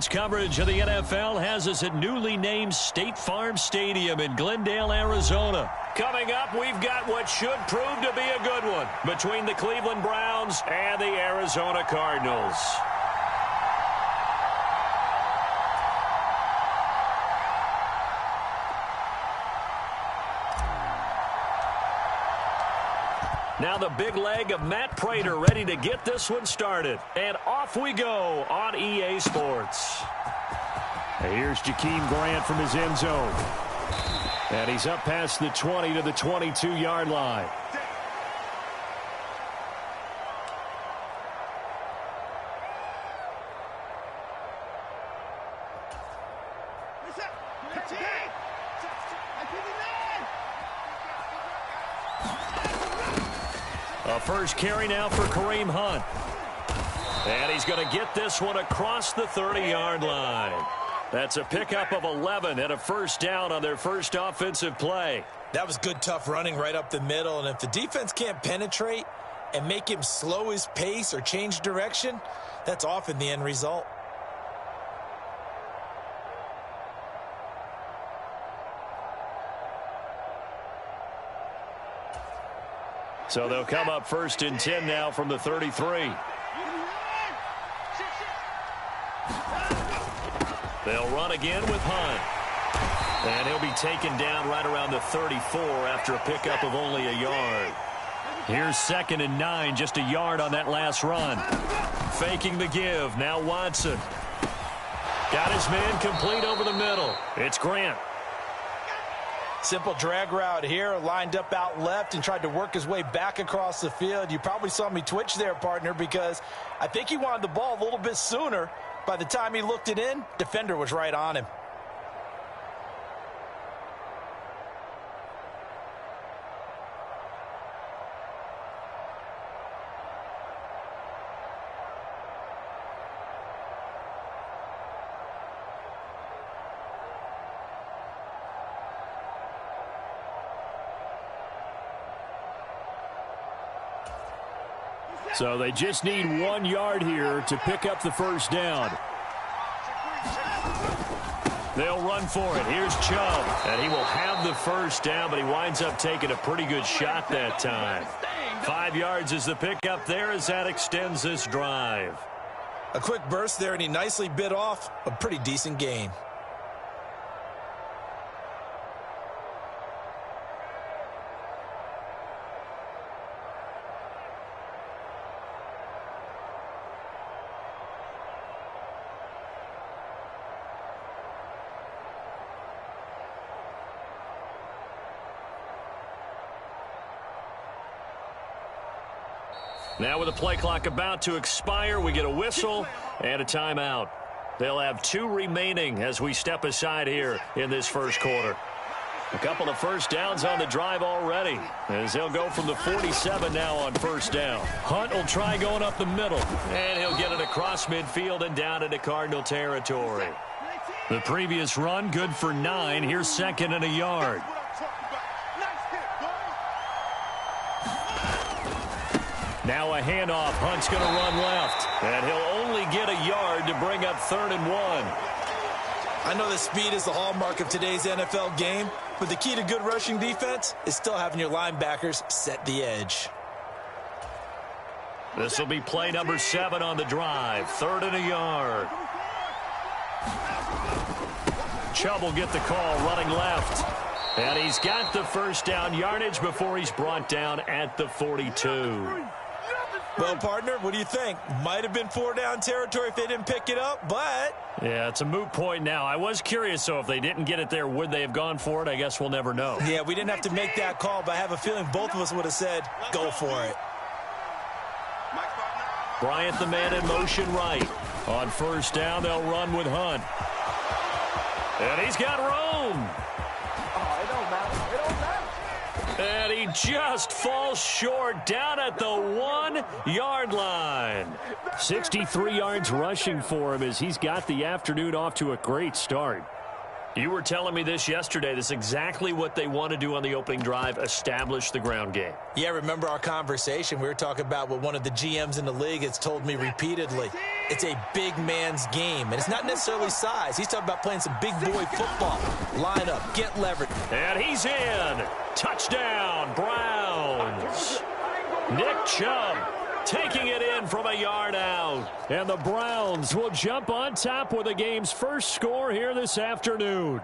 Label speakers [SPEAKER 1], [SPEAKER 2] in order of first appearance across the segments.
[SPEAKER 1] Sports coverage of the NFL has us at newly named State Farm Stadium in Glendale, Arizona. Coming up, we've got what should prove to be a good one between the Cleveland Browns and the Arizona Cardinals. Now the big leg of Matt Prater ready to get this one started. And off we go on EA Sports. Here's Jakeem Grant from his end zone. And he's up past the 20 to the 22-yard line. A first carry now for Kareem Hunt. And he's going to get this one across the 30-yard line. That's a pickup of 11 and a first down on their first offensive play.
[SPEAKER 2] That was good, tough running right up the middle. And if the defense can't penetrate and make him slow his pace or change direction, that's often the end result.
[SPEAKER 1] So they'll come up first and 10 now from the 33. They'll run again with Hunt. And he'll be taken down right around the 34 after a pickup of only a yard. Here's 2nd and 9, just a yard on that last run. Faking the give, now Watson. Got his man complete over the middle. It's Grant.
[SPEAKER 2] Simple drag route here, lined up out left and tried to work his way back across the field. You probably saw me twitch there, partner, because I think he wanted the ball a little bit sooner. By the time he looked it in, defender was right on him.
[SPEAKER 1] So they just need 1 yard here to pick up the first down. They'll run for it. Here's Chubb. And he will have the first down, but he winds up taking a pretty good shot that time. 5 yards is the pickup there as that extends this drive.
[SPEAKER 2] A quick burst there, and he nicely bit off a pretty decent gain.
[SPEAKER 1] Now with the play clock about to expire, we get a whistle and a timeout. They'll have 2 remaining as we step aside here in this first quarter. A couple of first downs on the drive already as they'll go from the 47 now on first down. Hunt will try going up the middle, and he'll get it across midfield and down into Cardinal territory. The previous run good for 9. Here's 2nd and a yard. Now a handoff. Hunt's going to run left. And he'll only get a yard to bring up 3rd and 1.
[SPEAKER 2] I know that speed is the hallmark of today's NFL game, but the key to good rushing defense is still having your linebackers set the edge.
[SPEAKER 1] This will be play number 7 on the drive. 3rd and a yard. Chubb will get the call running left. And he's got the first down yardage before he's brought down at the 42.
[SPEAKER 2] Well, partner, what do you think? Might have been 4-down territory if they didn't pick it up, but...
[SPEAKER 1] Yeah, it's a moot point now. I was curious, so if they didn't get it there, would they have gone for it? I guess we'll never know.
[SPEAKER 2] Yeah, we didn't have to make that call, but I have a feeling both of us would have said, go for it.
[SPEAKER 1] Bryant the man in motion right. On first down, they'll run with Hunt. And he's got room. And he just falls short down at the 1-yard line. 63 yards rushing for him as he's got the afternoon off to a great start. You were telling me this yesterday. This is exactly what they want to do on the opening drive, establish the ground game.
[SPEAKER 2] Yeah, remember our conversation? We were talking about what one of the GMs in the league has told me repeatedly. It's a big man's game, and it's not necessarily size. He's talking about playing some big boy football. Line up, get leverage.
[SPEAKER 1] And he's in. Touchdown, Browns. Nick Chubb taking it in from a yard out. And the Browns will jump on top with the game's first score here this afternoon.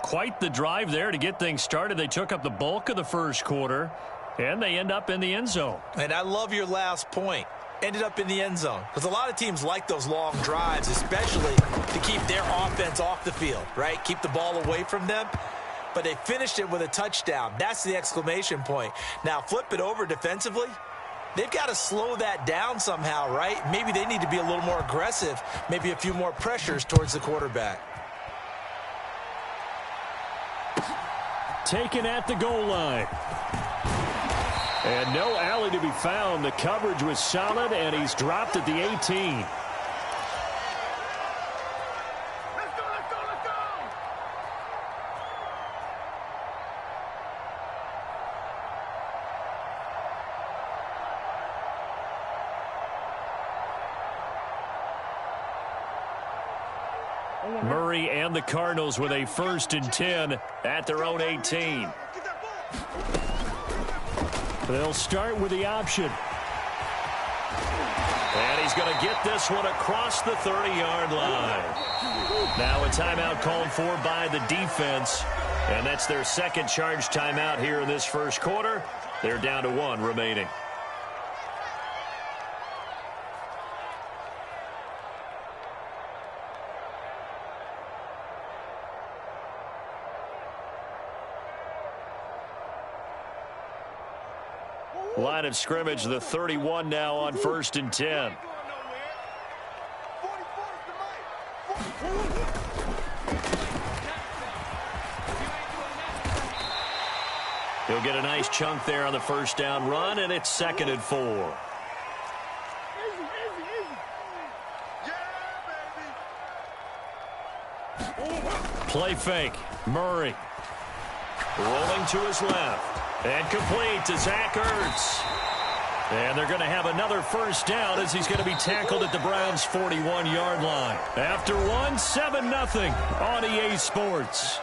[SPEAKER 1] Quite the drive there to get things started. They took up the bulk of the first quarter, and they end up in the end zone.
[SPEAKER 2] And I love your last point. Ended up in the end zone. Because a lot of teams like those long drives, especially to keep their offense off the field, right? Keep the ball away from them. But they finished it with a touchdown. That's the exclamation point. Now, flip it over defensively. They've got to slow that down somehow, right? Maybe they need to be a little more aggressive. Maybe a few more pressures towards the quarterback.
[SPEAKER 1] Taken at the goal line. And no alley to be found. The coverage was solid, and he's dropped at the 18. Murray and the Cardinals with a 1st and 10 at their own 18. They'll start with the option. And he's going to get this one across the 30-yard line. Now a timeout called for by the defense. And that's their second charge timeout here in this first quarter. They're down to 1 remaining. Line of scrimmage, the 31 now on 1st and 10. He'll get a nice chunk there on the first down run, and it's 2nd and 4. Play fake. Murray. Rolling to his left. And complete to Zach Ertz. And they're going to have another first down as he's going to be tackled at the Browns' 41-yard line. After 7-0 on EA Sports.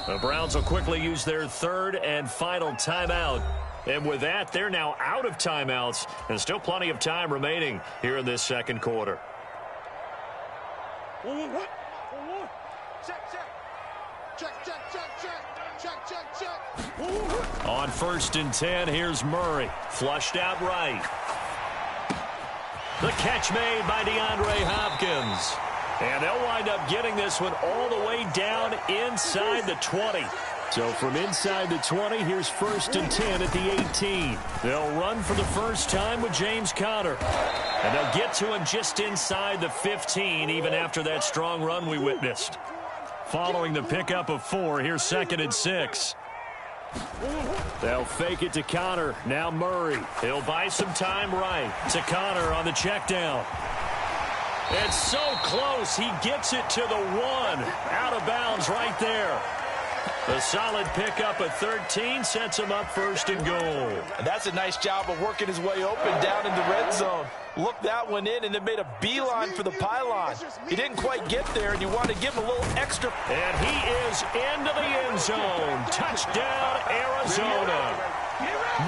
[SPEAKER 1] The Browns will quickly use their 3rd and final timeout. And with that, they're now out of timeouts. And still plenty of time remaining here in this second quarter. On 1st and 10, here's Murray. Flushed out right. The catch made by DeAndre Hopkins. And they'll wind up getting this one all the way down inside the 20. So from inside the 20, here's 1st and 10 at the 18. They'll run for the first time with James Conner. And they'll get to him just inside the 15, even after that strong run we witnessed. Following the pickup of 4, here's 2nd and 6. They'll fake it to Conner. Now Murray. He'll buy some time right to Conner on the check down. It's so close. He gets it to the 1. Out of bounds right there. The solid pickup at 13 sets him up 1st and goal.
[SPEAKER 2] And that's a nice job of working his way open down in the red zone. Looked that one in and then made a beeline for the pylon. He didn't quite get there, and you want to give him a little extra.
[SPEAKER 1] And he is into the end zone. Touchdown, Arizona.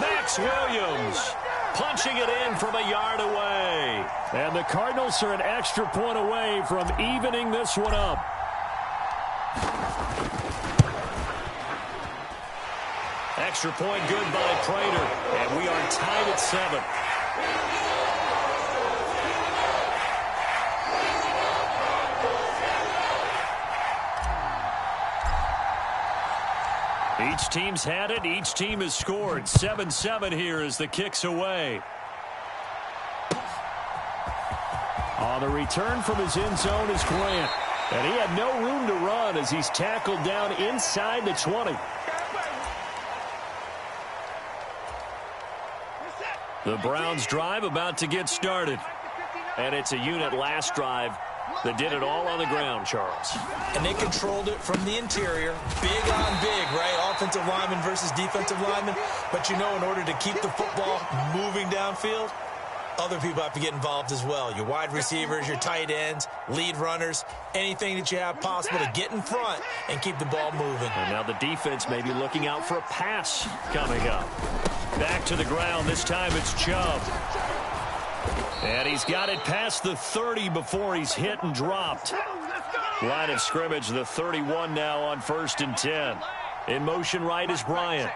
[SPEAKER 1] Max Williams punching it in from a yard away. And the Cardinals are an extra point away from evening this one up. Extra point good by Prater. And we are tied at 7. Each team's had it. Each team has scored. 7-7 here as the kick's away. On the return from his end zone is Grant. And he had no room to run as he's tackled down inside the 20. The Browns drive about to get started. And it's a unit last drive that did it all on the ground, Charles.
[SPEAKER 2] And they controlled it from the interior. Big on big, right? Offensive lineman versus defensive lineman. But, you know, in order to keep the football moving downfield, other people have to get involved as well. Your wide receivers, your tight ends, lead runners, anything that you have possible to get in front and keep the ball moving.
[SPEAKER 1] And now the defense may be looking out for a pass coming up. Back to the ground. This time it's Chubb. And he's got it past the 30 before he's hit and dropped. Line of scrimmage, the 31 now on 1st and 10. In motion right is Bryant.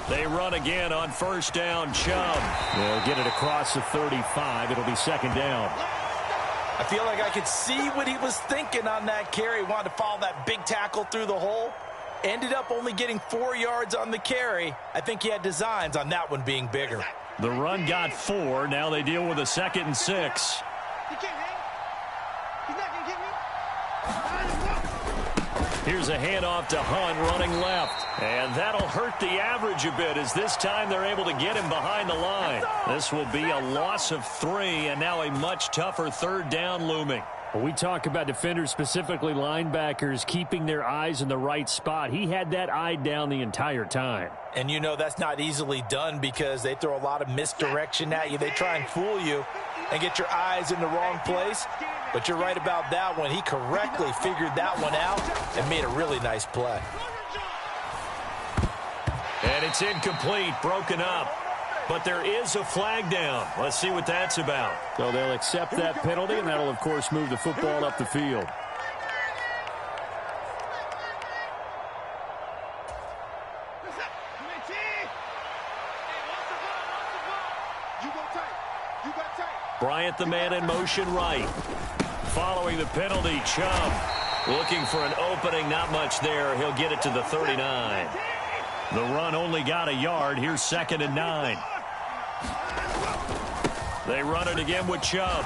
[SPEAKER 1] They run again on 1st down. Chubb. They'll get it across the 35. It'll be 2nd down.
[SPEAKER 2] I feel like I could see what he was thinking on that carry. He wanted to follow that big tackle through the hole. Ended up only getting 4 yards on the carry. I think he had designs on that one being bigger.
[SPEAKER 1] The run got 4. Now they deal with a 2nd and 6.
[SPEAKER 3] He can't hang. He's not going to get me.
[SPEAKER 1] Here's a handoff to Hunt running left. And that'll hurt the average a bit as this time they're able to get him behind the line. This will be a loss of 3 and now a much tougher 3rd down looming.
[SPEAKER 4] Well, we talk about defenders, specifically linebackers, keeping their eyes in the right spot. He had that eye down the entire time.
[SPEAKER 2] And you know that's not easily done because they throw a lot of misdirection at you. They try and fool you and get your eyes in the wrong place. But you're right about that one. He correctly figured that one out and made a really nice play.
[SPEAKER 1] And it's incomplete, broken up. But there is a flag down. Let's see what that's about.
[SPEAKER 4] So they'll accept that penalty, and that'll, of course, move the football up the field.
[SPEAKER 1] Bryant, the man in motion right. Following the penalty, Chubb looking for an opening. Not much there. He'll get it to the 39. The run only got a yard. Here's 2nd and 9. They run it again with Chubb.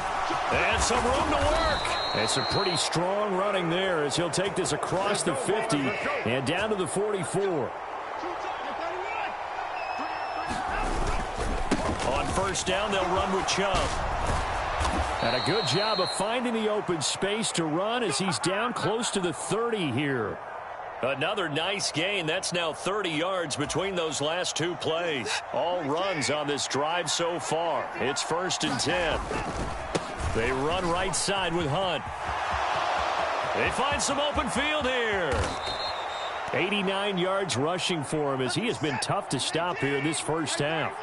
[SPEAKER 1] And some room to work. It's a pretty strong running there as he'll take this across the 50 and down to the 44. On 1st down, they'll run with Chubb. And a good job of finding the open space to run as he's down close to the 30 here. Another nice gain. That's now 30 yards between those last 2 plays. All runs on this drive so far. It's 1st and 10. They run right side with Hunt. They find some open field here. 89 yards rushing for him as he has been tough to stop here this first half.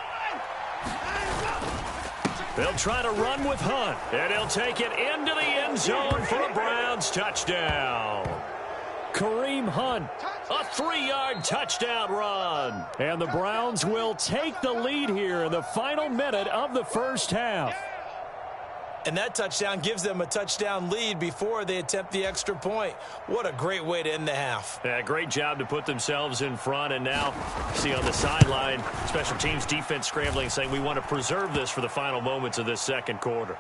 [SPEAKER 1] They'll try to run with Hunt, and he'll take it into the end zone for a Browns touchdown. Kareem Hunt, a 3-yard touchdown run. And the Browns will take the lead here in the final minute of the first half.
[SPEAKER 2] And that touchdown gives them a touchdown lead before they attempt the extra point. What a great way to end the half.
[SPEAKER 1] Yeah, great job to put themselves in front. And now, see on the sideline, special teams defense scrambling, saying we want to preserve this for the final moments of this 2nd quarter.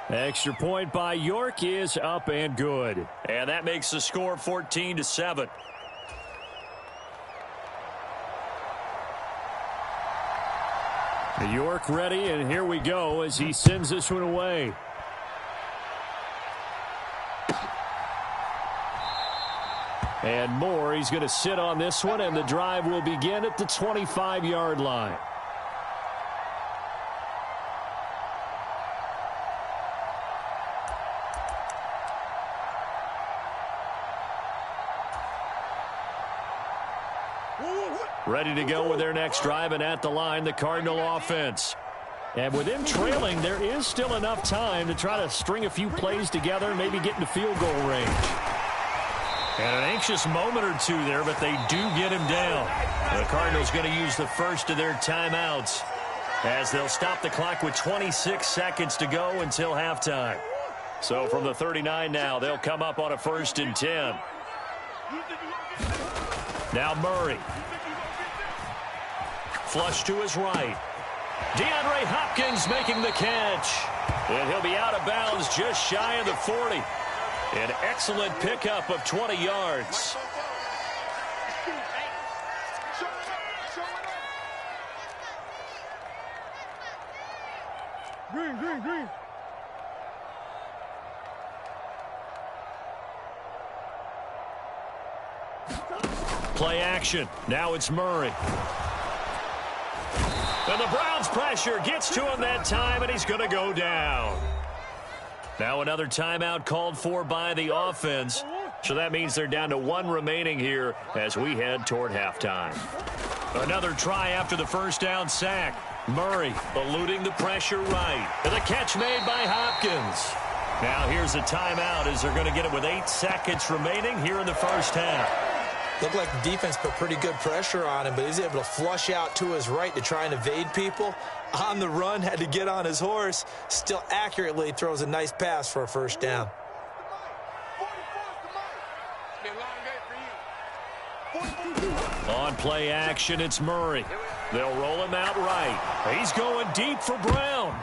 [SPEAKER 4] Extra point by York is up and good.
[SPEAKER 1] And that makes the score 14-7.
[SPEAKER 4] York ready, and here we go as he sends this one away. And more, he's going to sit on this one, and the drive will begin at the 25-yard line.
[SPEAKER 1] Ready to go with their next drive, and at the line, the Cardinal offense.
[SPEAKER 4] And with them trailing, there is still enough time to try to string a few plays together and maybe get into field goal range.
[SPEAKER 1] And an anxious moment or two there, but they do get him down. The Cardinals going to use the first of their timeouts as they'll stop the clock with 26 seconds to go until halftime. So from the 39 now, they'll come up on a 1st and 10. Now Murray. Flush to his right. DeAndre Hopkins making the catch. And he'll be out of bounds just shy of the 40. An excellent pickup of 20 yards.
[SPEAKER 3] Green, green, green.
[SPEAKER 1] Play action. Now it's Murray. And the Browns' pressure gets to him that time, and he's going to go down. Now another timeout called for by the offense. So that means they're down to 1 remaining here as we head toward halftime. Another try after the first down sack. Murray eluding the pressure right. And the catch made by Hopkins. Now here's a timeout as they're going to get it with 8 seconds remaining here in the first half.
[SPEAKER 2] Looked like the defense put pretty good pressure on him, but he's able to flush out to his right to try and evade people. On the run, had to get on his horse. Still accurately throws a nice pass for a first down.
[SPEAKER 1] On play action, it's Murray. They'll roll him out right. He's going deep for Brown.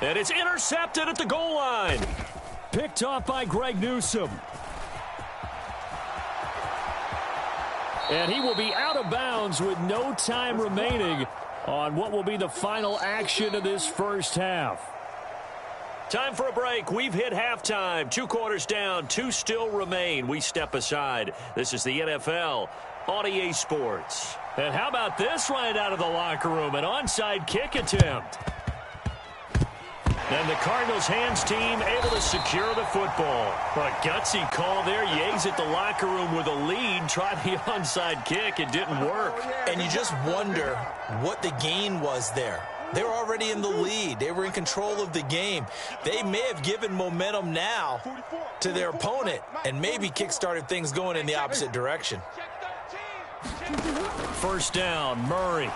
[SPEAKER 1] And it's intercepted at the goal line.
[SPEAKER 4] Picked off by Greg Newsome. And he will be out of bounds with no time remaining on what will be the final action of this first half.
[SPEAKER 1] Time for a break. We've hit halftime. 2 quarters down, 2 still remain. We step aside. This is the NFL on EA Sports. And how about this right out of the locker room? An onside kick attempt. And the Cardinals' hands team able to secure the football. A gutsy call there. You exit the locker room with a lead. Try the onside kick. It didn't work.
[SPEAKER 2] And you just wonder what the gain was there. They were already in the lead. They were in control of the game. They may have given momentum now to their opponent and maybe kick-started things going in the opposite direction.
[SPEAKER 1] First down, Murray.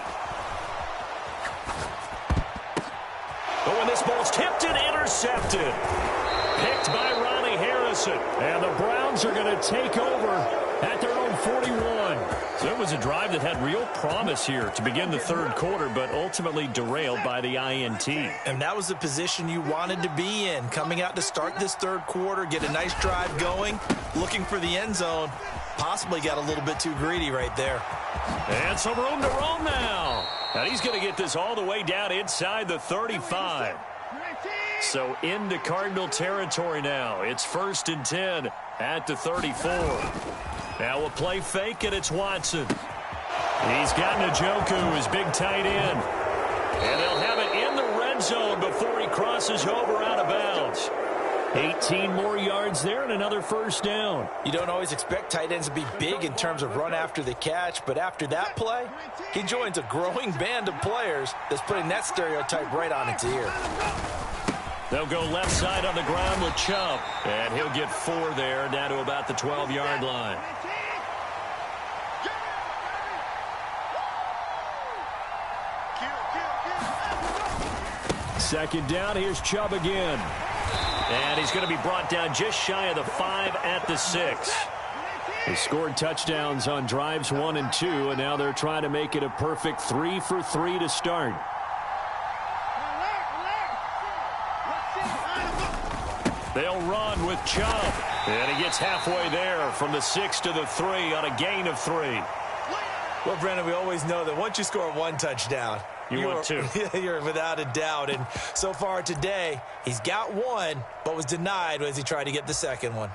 [SPEAKER 1] Oh, and this ball's tipped and intercepted. Picked by Ronnie Harrison. And the Browns are going to take over at their own 41. So it was a drive that had real promise here to begin the third quarter, but ultimately derailed by the INT.
[SPEAKER 2] And that was the position you wanted to be in. Coming out to start this third quarter, get a nice drive going, looking for the end zone. Possibly got a little bit too greedy right there.
[SPEAKER 1] And some room to roam now. And he's going to get this all the way down inside the 35. So into Cardinal territory now. It's 1st and 10 at the 34. Now a play fake, and it's Watson. He's got Njoku, his big tight end. And they'll have it in the red zone before he crosses over out of bounds. 18 more yards there and another first down.
[SPEAKER 2] You don't always expect tight ends to be big in terms of run after the catch, but after that play, he joins a growing band of players that's putting that stereotype right on its ear.
[SPEAKER 1] They'll go left side on the ground with Chubb, and he'll get 4 there, down to about the 12-yard line.
[SPEAKER 4] Second down, here's Chubb again.
[SPEAKER 1] And he's going to be brought down just shy of the 5 at the 6.
[SPEAKER 4] They scored touchdowns on drives 1 and 2, and now they're trying to make it a perfect 3 for 3 to start.
[SPEAKER 1] They'll run with Chubb. And he gets halfway there from the 6 to the 3 on a gain of 3.
[SPEAKER 2] Well, Brandon, we always know that once you score 1 touchdown,
[SPEAKER 1] want 2.
[SPEAKER 2] You're without a doubt. And so far today, he's got 1, but was denied as he tried to get the second one.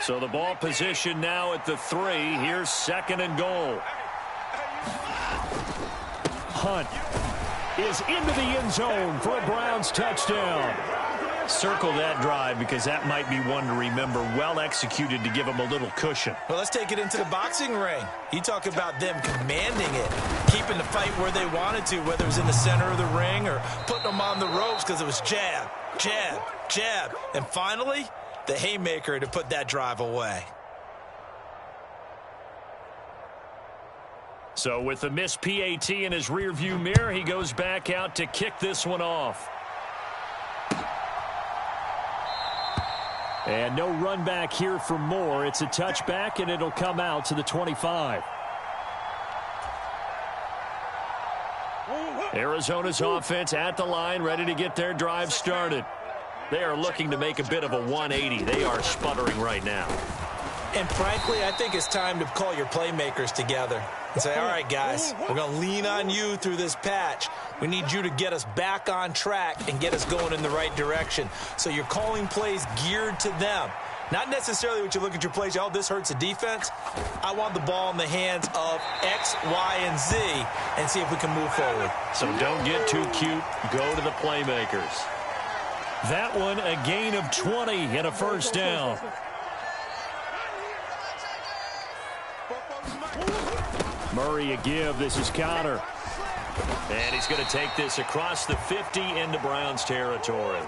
[SPEAKER 1] So the ball position now at the 3. Here's 2nd and goal.
[SPEAKER 4] Hunt is into the end zone for a Browns touchdown.
[SPEAKER 1] Circle that drive because that might be one to remember. Well executed to give him a little cushion.
[SPEAKER 2] Well, let's take it into the boxing ring. You talk about them commanding it, keeping the fight where they wanted to, whether it was in the center of the ring or putting them on the ropes because it was jab, jab, jab. And finally, the haymaker to put that drive away.
[SPEAKER 1] So with the missed PAT in his rearview mirror, he goes back out to kick this one off.
[SPEAKER 4] And no run back here for Moore. It's a touchback, and it'll come out to the 25.
[SPEAKER 1] Arizona's offense at the line, ready to get their drive started. They are looking to make a bit of a 180. They are sputtering right now.
[SPEAKER 2] And frankly, I think it's time to call your playmakers together and say, all right, guys, we're going to lean on you through this patch. We need you to get us back on track and get us going in the right direction. So you're calling plays geared to them. Not necessarily what you look at your plays, oh, this hurts the defense. I want the ball in the hands of X, Y, and Z and see if we can move forward.
[SPEAKER 1] So don't get too cute. Go to the playmakers. That one, a gain of 20 and a first down.
[SPEAKER 4] Murray a give. This is Connor.
[SPEAKER 1] And he's going to take this across the 50 into Browns territory.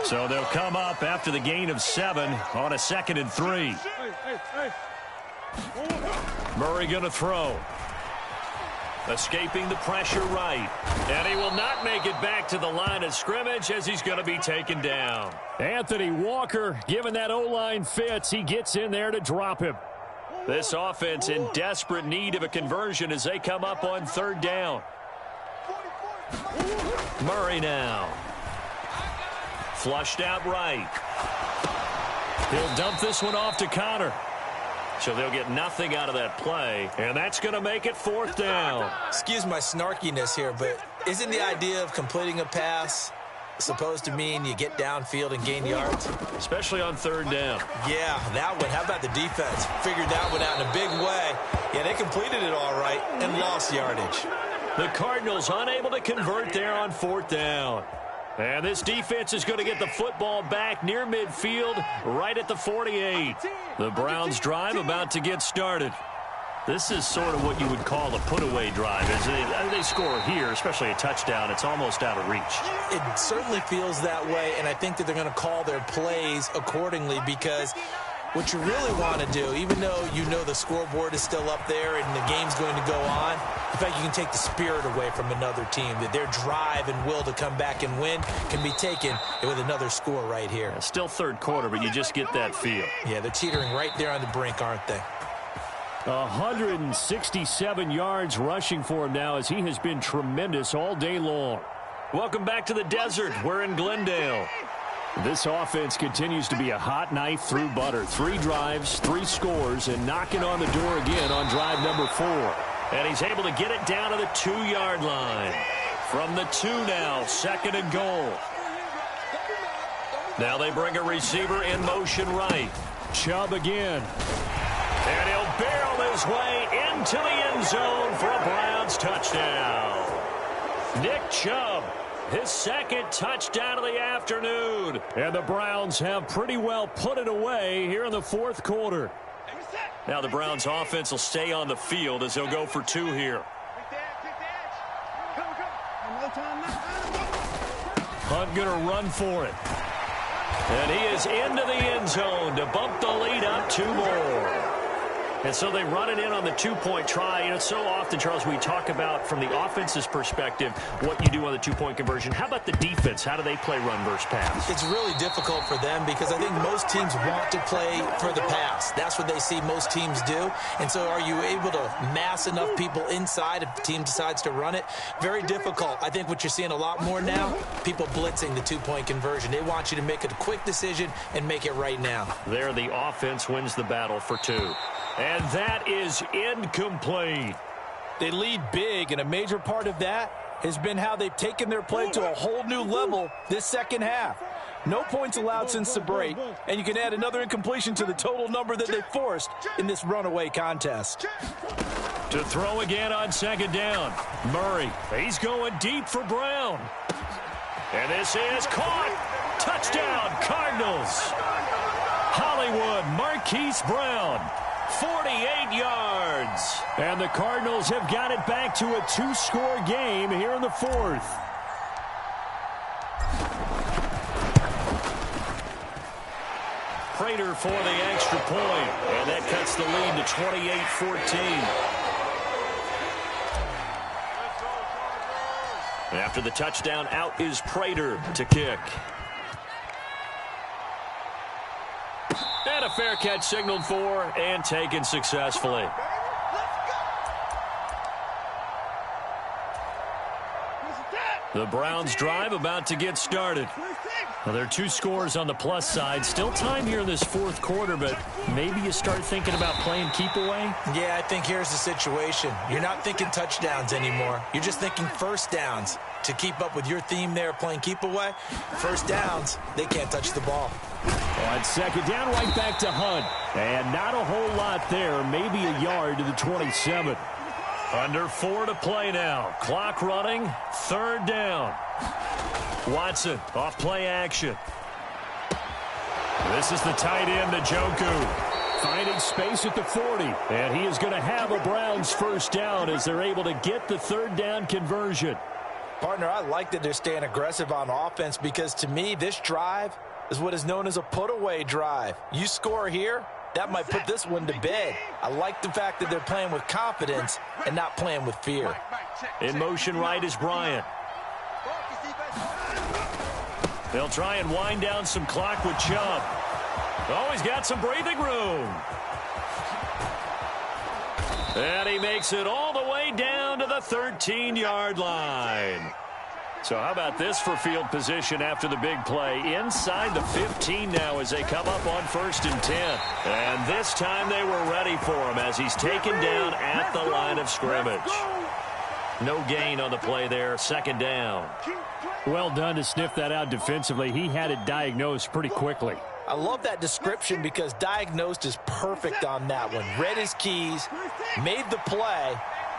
[SPEAKER 4] So they'll come up after the gain of 7 on a 2nd and 3.
[SPEAKER 1] Murray going to throw. Escaping the pressure right. And he will not make it back to the line of scrimmage as he's going to be taken down.
[SPEAKER 4] Anthony Walker, given that O-line fits, he gets in there to drop him.
[SPEAKER 1] This offense in desperate need of a conversion as they come up on 3rd down. Murray now. Flushed out right. He'll dump this one off to Connor. So they'll get nothing out of that play, and that's going to make it 4th down.
[SPEAKER 2] Excuse my snarkiness here, but isn't the idea of completing a pass supposed to mean you get downfield and gain yards?
[SPEAKER 1] Especially on 3rd down.
[SPEAKER 2] Yeah, that one. How about the defense? Figured that one out in a big way. Yeah, they completed it all right and lost yardage.
[SPEAKER 1] The Cardinals unable to convert there on 4th down. And this defense is going to get the football back near midfield, right at the 48. The Browns drive about to get started. This is sort of what you would call a put-away drive. As they score here, especially a touchdown, it's almost out of reach.
[SPEAKER 2] It certainly feels that way, and I think that they're going to call their plays accordingly because what you really want to do, even though you know the scoreboard is still up there and the game's going to go on, in fact, you can take the spirit away from another team, that their drive and will to come back and win can be taken with another score right here.
[SPEAKER 1] Still 3rd quarter, but you just get that feel.
[SPEAKER 2] Yeah, they're teetering right there on the brink, aren't they?
[SPEAKER 4] 167 yards rushing for him now as he has been tremendous all day long.
[SPEAKER 1] Welcome back to the desert. We're in Glendale.
[SPEAKER 4] This offense continues to be a hot knife through butter. 3 drives, 3 scores, and knocking on the door again on drive number 4.
[SPEAKER 1] And he's able to get it down to the 2-yard line. From the 2 now, 2nd and goal. Now they bring a receiver in motion right.
[SPEAKER 4] Chubb again.
[SPEAKER 1] And he'll barrel his way into the end zone for a Browns touchdown. Nick Chubb, his 2nd touchdown of the afternoon.
[SPEAKER 4] And the Browns have pretty well put it away here in the 4th quarter.
[SPEAKER 1] Now the Browns offense will stay on the field as they'll go for 2 here.
[SPEAKER 4] Hunt going to run for it.
[SPEAKER 1] And he is into the end zone to bump the lead up 2 more. And so they run it in on the 2-point try. You know, so often, Charles, we talk about from the offense's perspective what you do on the 2-point conversion. How about the defense? How do they play run versus pass?
[SPEAKER 2] It's really difficult for them because I think most teams want to play for the pass. That's what they see most teams do. And so are you able to mass enough people inside if the team decides to run it? Very difficult. I think what you're seeing a lot more now, people blitzing the 2-point conversion. They want you to make a quick decision and make it right now.
[SPEAKER 1] There, the offense wins the battle for 2. And that is incomplete.
[SPEAKER 2] They lead big, and a major part of that has been how they've taken their play to a whole new level this 2nd half. No points allowed since the break, and you can add another incompletion to the total number that they forced in this runaway contest.
[SPEAKER 1] To throw again on 2nd down. Murray, he's going deep for Brown. And this is caught. Touchdown, Cardinals. Hollywood Marquise Brown. 48 yards.
[SPEAKER 4] And the Cardinals have got it back to a 2-score game here in the 4th.
[SPEAKER 1] Prater for the extra point. And that cuts the lead to 28-14. After the touchdown, out is Prater to kick. And a fair catch signaled for and taken successfully. The Browns drive about to get started. Well, there are 2 scores on the plus side. Still time here in this fourth quarter, but maybe you start thinking about playing keep away?
[SPEAKER 2] Yeah, I think here's the situation. You're not thinking touchdowns anymore. You're just thinking first downs. To keep up with your theme there, playing keep away, first downs, they can't touch the ball.
[SPEAKER 4] On second down, right back to Hunt. And not a whole lot there, maybe a yard to the 27.
[SPEAKER 1] Under 4 to play now. Clock running, third down. Watson, off play action. This is the tight end, Njoku.
[SPEAKER 4] Finding space at the 40. And he is going to have a Browns first down as they're able to get the third down conversion.
[SPEAKER 2] Partner, I like that they're staying aggressive on offense because, to me, this drive is what is known as a put-away drive. You score here, that might put this one to bed. I like the fact that they're playing with confidence and not playing with fear.
[SPEAKER 1] In motion right is Bryant. They'll try and wind down some clock with Chubb. Oh, he's got some breathing room. And he makes it all the way down to the 13-yard line. So how about this for field position after the big play? Inside the 15 now as they come up on 1st and 10. And this time they were ready for him as he's taken down at the line of scrimmage. No gain on the play there, second down.
[SPEAKER 4] Well done to sniff that out defensively. He had it diagnosed pretty quickly.
[SPEAKER 2] I love that description because diagnosed is perfect on that one. Read his keys, made the play,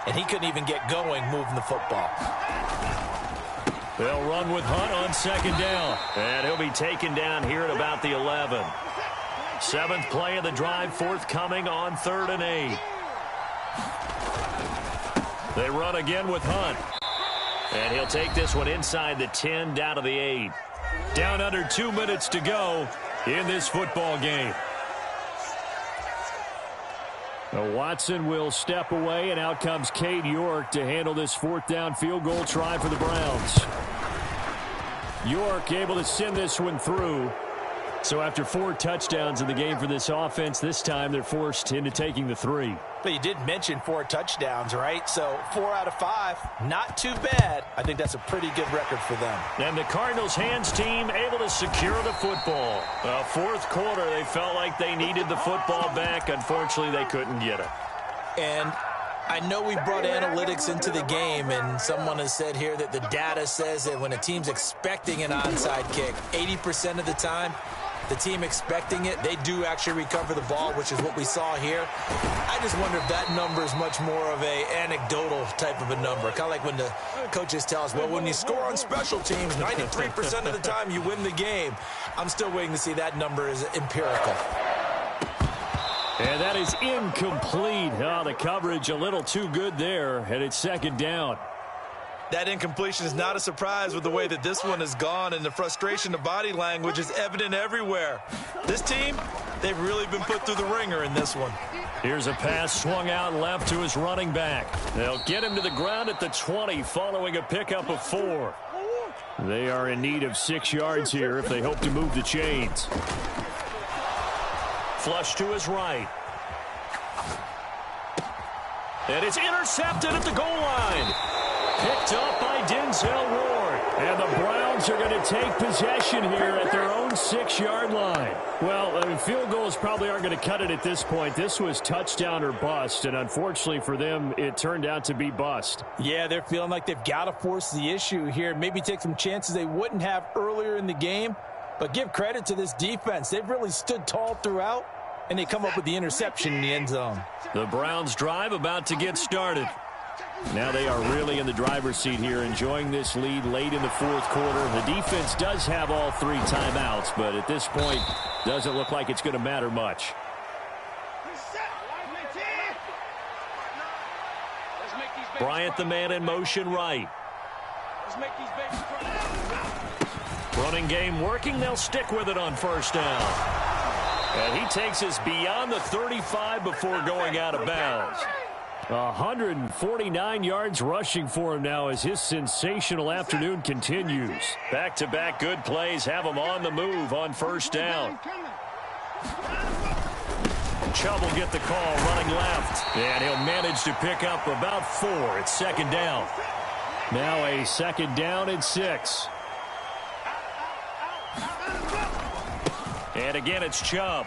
[SPEAKER 2] and he couldn't even get going moving the football.
[SPEAKER 1] They'll run with Hunt on second down. And he'll be taken down here at about the 11. 7th play of the drive, forthcoming on 3rd and 8. They run again with Hunt. And he'll take this one inside the 10 down to the 8. Down under 2 minutes to go in this football game.
[SPEAKER 4] Now Watson will step away, and out comes Cade York to handle this 4th down field goal try for the Browns. York able to send this one through. So after 4 touchdowns in the game for this offense, this time they're forced into taking the 3.
[SPEAKER 2] But you did mention 4 touchdowns, right? So 4 out of 5, not too bad. I think that's a pretty good record for them.
[SPEAKER 1] And the Cardinals hands team able to secure the football. Fourth quarter, they felt like they needed the football back. Unfortunately, they couldn't get it.
[SPEAKER 2] And I know we brought analytics into the game, and someone has said here that the data says that when a team's expecting an onside kick, 80% of the time, the team expecting it, they do actually recover the ball, which is what we saw here. I just wonder if that number is much more of a anecdotal type of a number. Kind of like when the coaches tell us, well, when you score on special teams, 93% of the time you win the game. I'm still waiting to see that number is empirical.
[SPEAKER 4] And that is incomplete. Oh, the coverage a little too good there, and it's second down.
[SPEAKER 2] That incompletion is not a surprise with the way that this one has gone, and the frustration, the body language is evident everywhere. This team, they've really been put through the ringer in this one.
[SPEAKER 1] Here's a pass swung out left to his running back. They'll get him to the ground at the 20 following a pickup of 4.
[SPEAKER 4] They are in need of 6 yards here if they hope to move the chains.
[SPEAKER 1] Flush to his right. And it's intercepted at the goal line. Picked up by Denzel Ward. And the Browns are going to take possession here at their own 6-yard line. Well, I mean, field goals probably aren't going to cut it at this point. This was touchdown or bust, and unfortunately for them, it turned out to be bust.
[SPEAKER 2] Yeah, they're feeling like they've got to force the issue here. Maybe take some chances they wouldn't have earlier in the game. But give credit to this defense. They've really stood tall throughout, and they come up with the interception in the end zone.
[SPEAKER 1] The Browns drive about to get started.
[SPEAKER 4] Now they are really in the driver's seat here, enjoying this lead late in the fourth quarter. The defense does have all 3 timeouts, but at this point, doesn't look like it's going to matter much.
[SPEAKER 1] Bryant, the man in motion right. Running game working. They'll stick with it on first down. And he takes us beyond the 35 before going out of bounds.
[SPEAKER 4] 149 yards rushing for him now as his sensational afternoon continues.
[SPEAKER 1] Back-to-back good plays have him on the move on first down. Chubb will get the call running left. And he'll manage to pick up about 4 at second down.
[SPEAKER 4] Now a second down and 6.
[SPEAKER 1] And again, it's Chubb.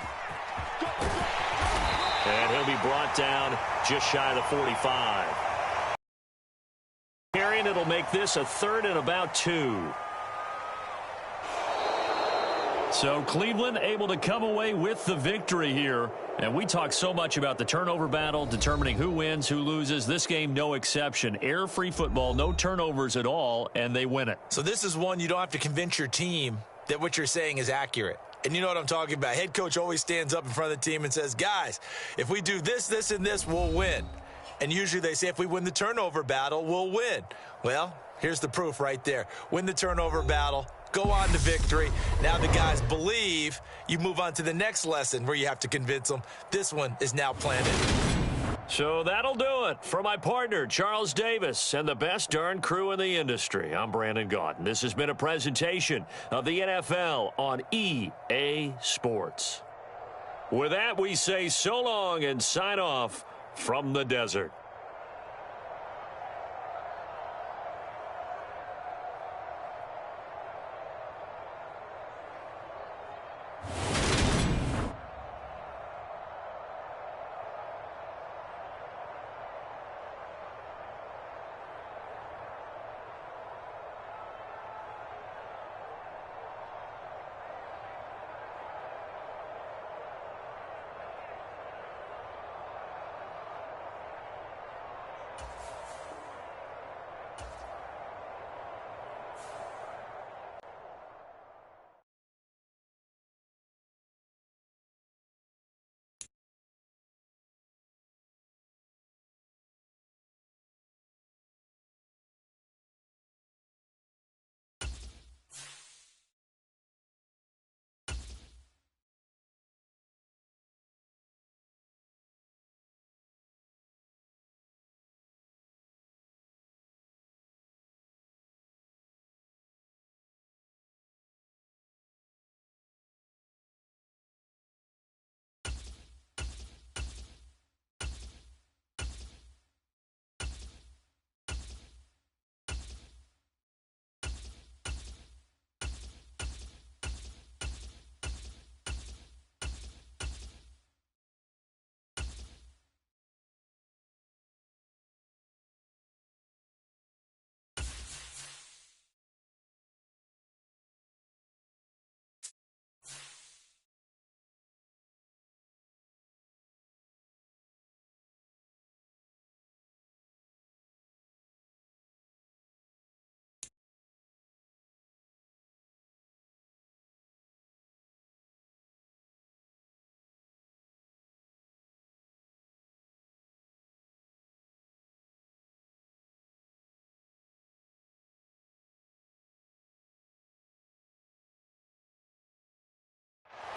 [SPEAKER 1] And he'll be brought down just shy of the 45. Carrying, it'll make this a 3rd and about 2. So Cleveland able to come away with the victory here. And we talk so much about the turnover battle, determining who wins, who loses. This game, no exception. Error-free football, no turnovers at all, and they win it.
[SPEAKER 2] So this is one you don't have to convince your team that what you're saying is accurate. And you know what I'm talking about. Head coach always stands up in front of the team and says, guys, if we do this, this, and this, we'll win. And usually they say if we win the turnover battle, we'll win. Well, here's the proof right there. Win the turnover battle. Go on to victory. Now the guys believe. You move on to the next lesson where you have to convince them. This one is now planted.
[SPEAKER 1] So that'll do it for my partner, Charles Davis, and the best darn crew in the industry. I'm Brandon Gaudin. This has been a presentation of the NFL on EA Sports. With that, we say so long and sign off from the desert.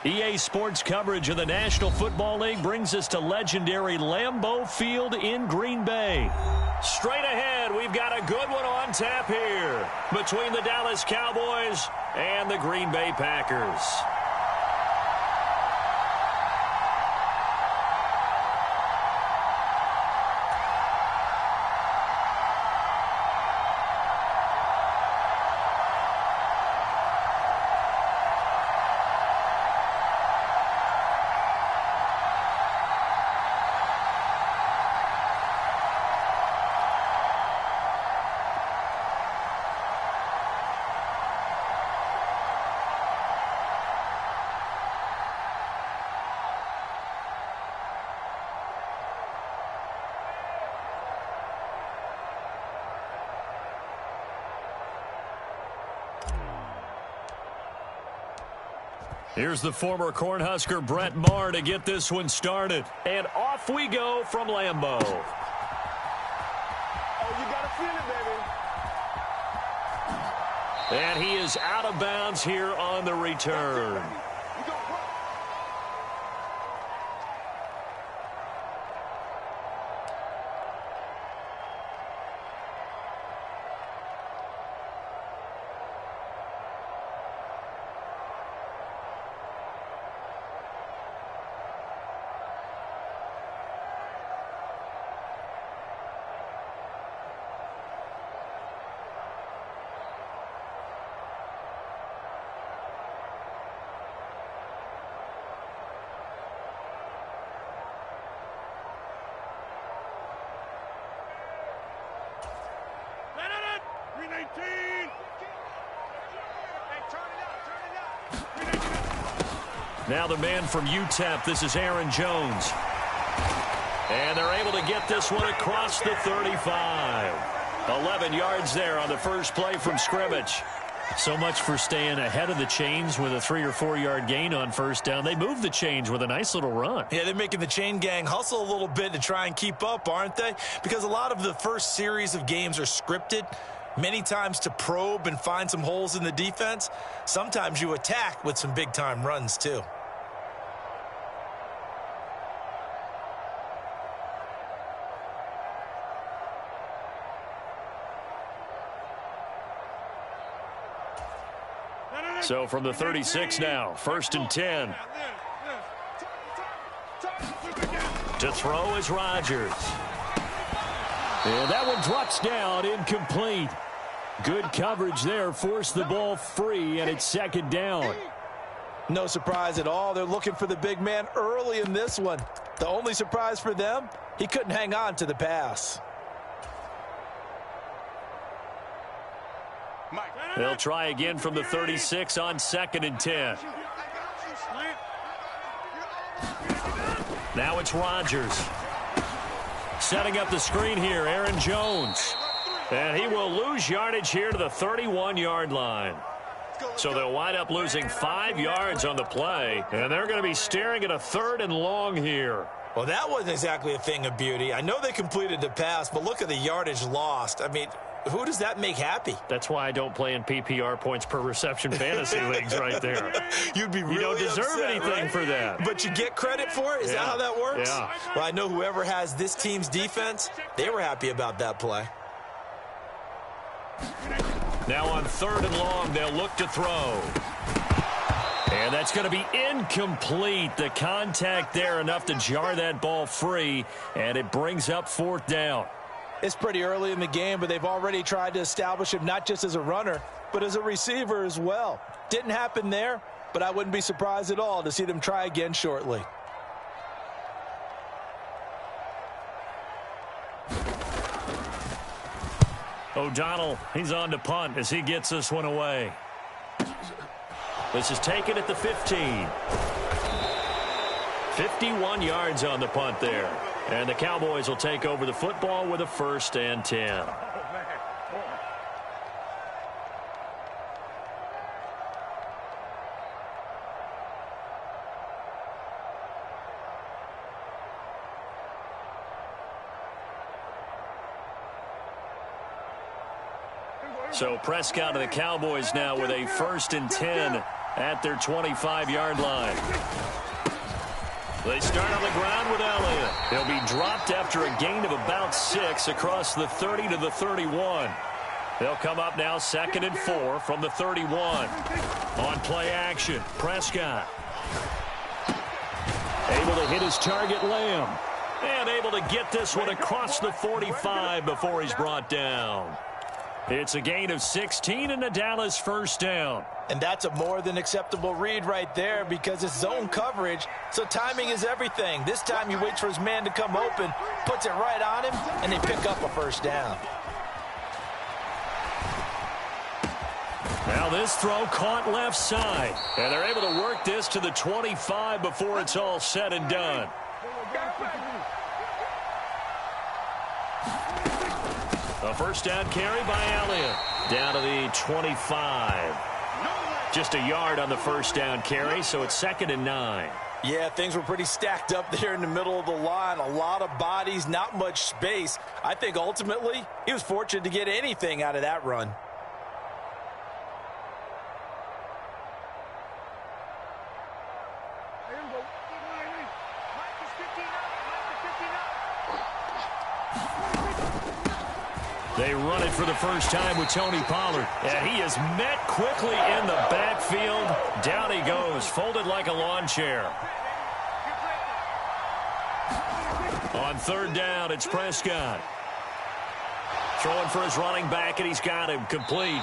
[SPEAKER 1] EA Sports coverage of the National Football League brings us to legendary Lambeau Field in Green Bay. Straight ahead, we've got a good one on tap here between the Dallas Cowboys and the Green Bay Packers. Here's the former Cornhusker Brett Maher to get this one started. And off we go from Lambeau.
[SPEAKER 3] Oh, you got to feel it, baby.
[SPEAKER 1] And he is out of bounds here on the return. Now the man from UTEP, this is Aaron Jones. And they're able to get this one across the 35. 11 yards there on the first play from scrimmage. So much for staying ahead of the chains with a 3 or 4 yard gain on first down. They moved the chains with a nice little run.
[SPEAKER 2] Yeah, they're making the chain gang hustle a little bit to try and keep up, aren't they? Because a lot of the first series of games are scripted, many times to probe and find some holes in the defense. Sometimes you attack with some big-time runs, too.
[SPEAKER 1] So from the 36 now, 1st and 10. To throw is Rodgers. And that one drops down, incomplete. Good coverage there, forced the ball free, and it's 2nd down.
[SPEAKER 2] No surprise at all. They're looking for the big man early in this one. The only surprise for them, he couldn't hang on to the pass.
[SPEAKER 1] They'll try again from the 36 on 2nd and 10. Now it's Rodgers. Setting up the screen here, Aaron Jones. And he will lose yardage here to the 31-yard line. So they'll wind up losing 5 yards on the play, and they're going to be staring at a 3rd and long here.
[SPEAKER 2] Well, that wasn't exactly a thing of beauty. I know they completed the pass, but look at the yardage lost. I mean, who does that make happy?
[SPEAKER 1] That's why I don't play in PPR points per reception fantasy leagues right there.
[SPEAKER 2] You'd be really
[SPEAKER 1] You don't deserve
[SPEAKER 2] upset,
[SPEAKER 1] anything
[SPEAKER 2] right?
[SPEAKER 1] for that.
[SPEAKER 2] But you get credit for it? Is that how that works?
[SPEAKER 1] Yeah.
[SPEAKER 2] Well, I know whoever has this team's defense, they were happy about that play.
[SPEAKER 1] Now on 3rd and long, they'll look to throw. And that's going to be incomplete. The contact there enough to jar that ball free, and it brings up 4th down.
[SPEAKER 2] It's pretty early in the game, but they've already tried to establish him not just as a runner, but as a receiver as well. Didn't happen there, but I wouldn't be surprised at all to see them try again shortly.
[SPEAKER 1] O'Donnell, he's on to punt as he gets this one away. This is taken at the 15. 51 yards on the punt there. And the Cowboys will take over the football with a 1st and 10. So Prescott and the Cowboys now with a 1st and 10 at their 25-yard line. They start on the ground with Elliott. He'll be dropped after a gain of about 6 across the 30 to the 31. They'll come up now 2nd and 4 from the 31. On play action, Prescott. Able to hit his target, Lamb. And able to get this one across the 45 before he's brought down. It's a gain of 16 and a Dallas 1st down.
[SPEAKER 2] And that's a more than acceptable read right there because it's zone coverage, so timing is everything. This time he waits for his man to come open, puts it right on him, and they pick up a 1st down.
[SPEAKER 1] Now this throw caught left side. And they're able to work this to the 25 before it's all said and done. A 1st down carry by Elliott. Down to the 25. Just a yard on the 1st down carry, so it's 2nd and 9.
[SPEAKER 2] Yeah, things were pretty stacked up there in the middle of the line. A lot of bodies, not much space. I think ultimately he was fortunate to get anything out of that run.
[SPEAKER 1] They run it for the first time with Tony Pollard. And he is met quickly in the backfield. Down he goes, folded like a lawn chair. On 3rd down, it's Prescott. Throwing for his running back, and he's got him complete.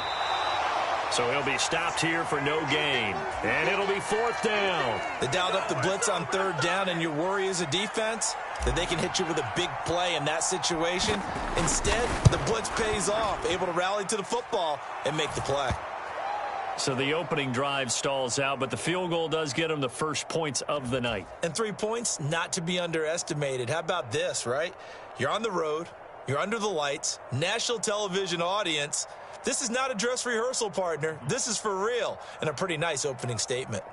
[SPEAKER 1] So he'll be stopped here for no gain. And it'll be 4th down.
[SPEAKER 2] They dialed up the blitz on 3rd down, and your worry as a defense that they can hit you with a big play in that situation. Instead, the blitz pays off, able to rally to the football and make the play.
[SPEAKER 1] So the opening drive stalls out, but the field goal does get them the first points of the night.
[SPEAKER 2] And 3 points, not to be underestimated. How about this, right? You're on the road. You're under the lights. National television audience. This is not a dress rehearsal, partner. This is for real, and a pretty nice opening statement.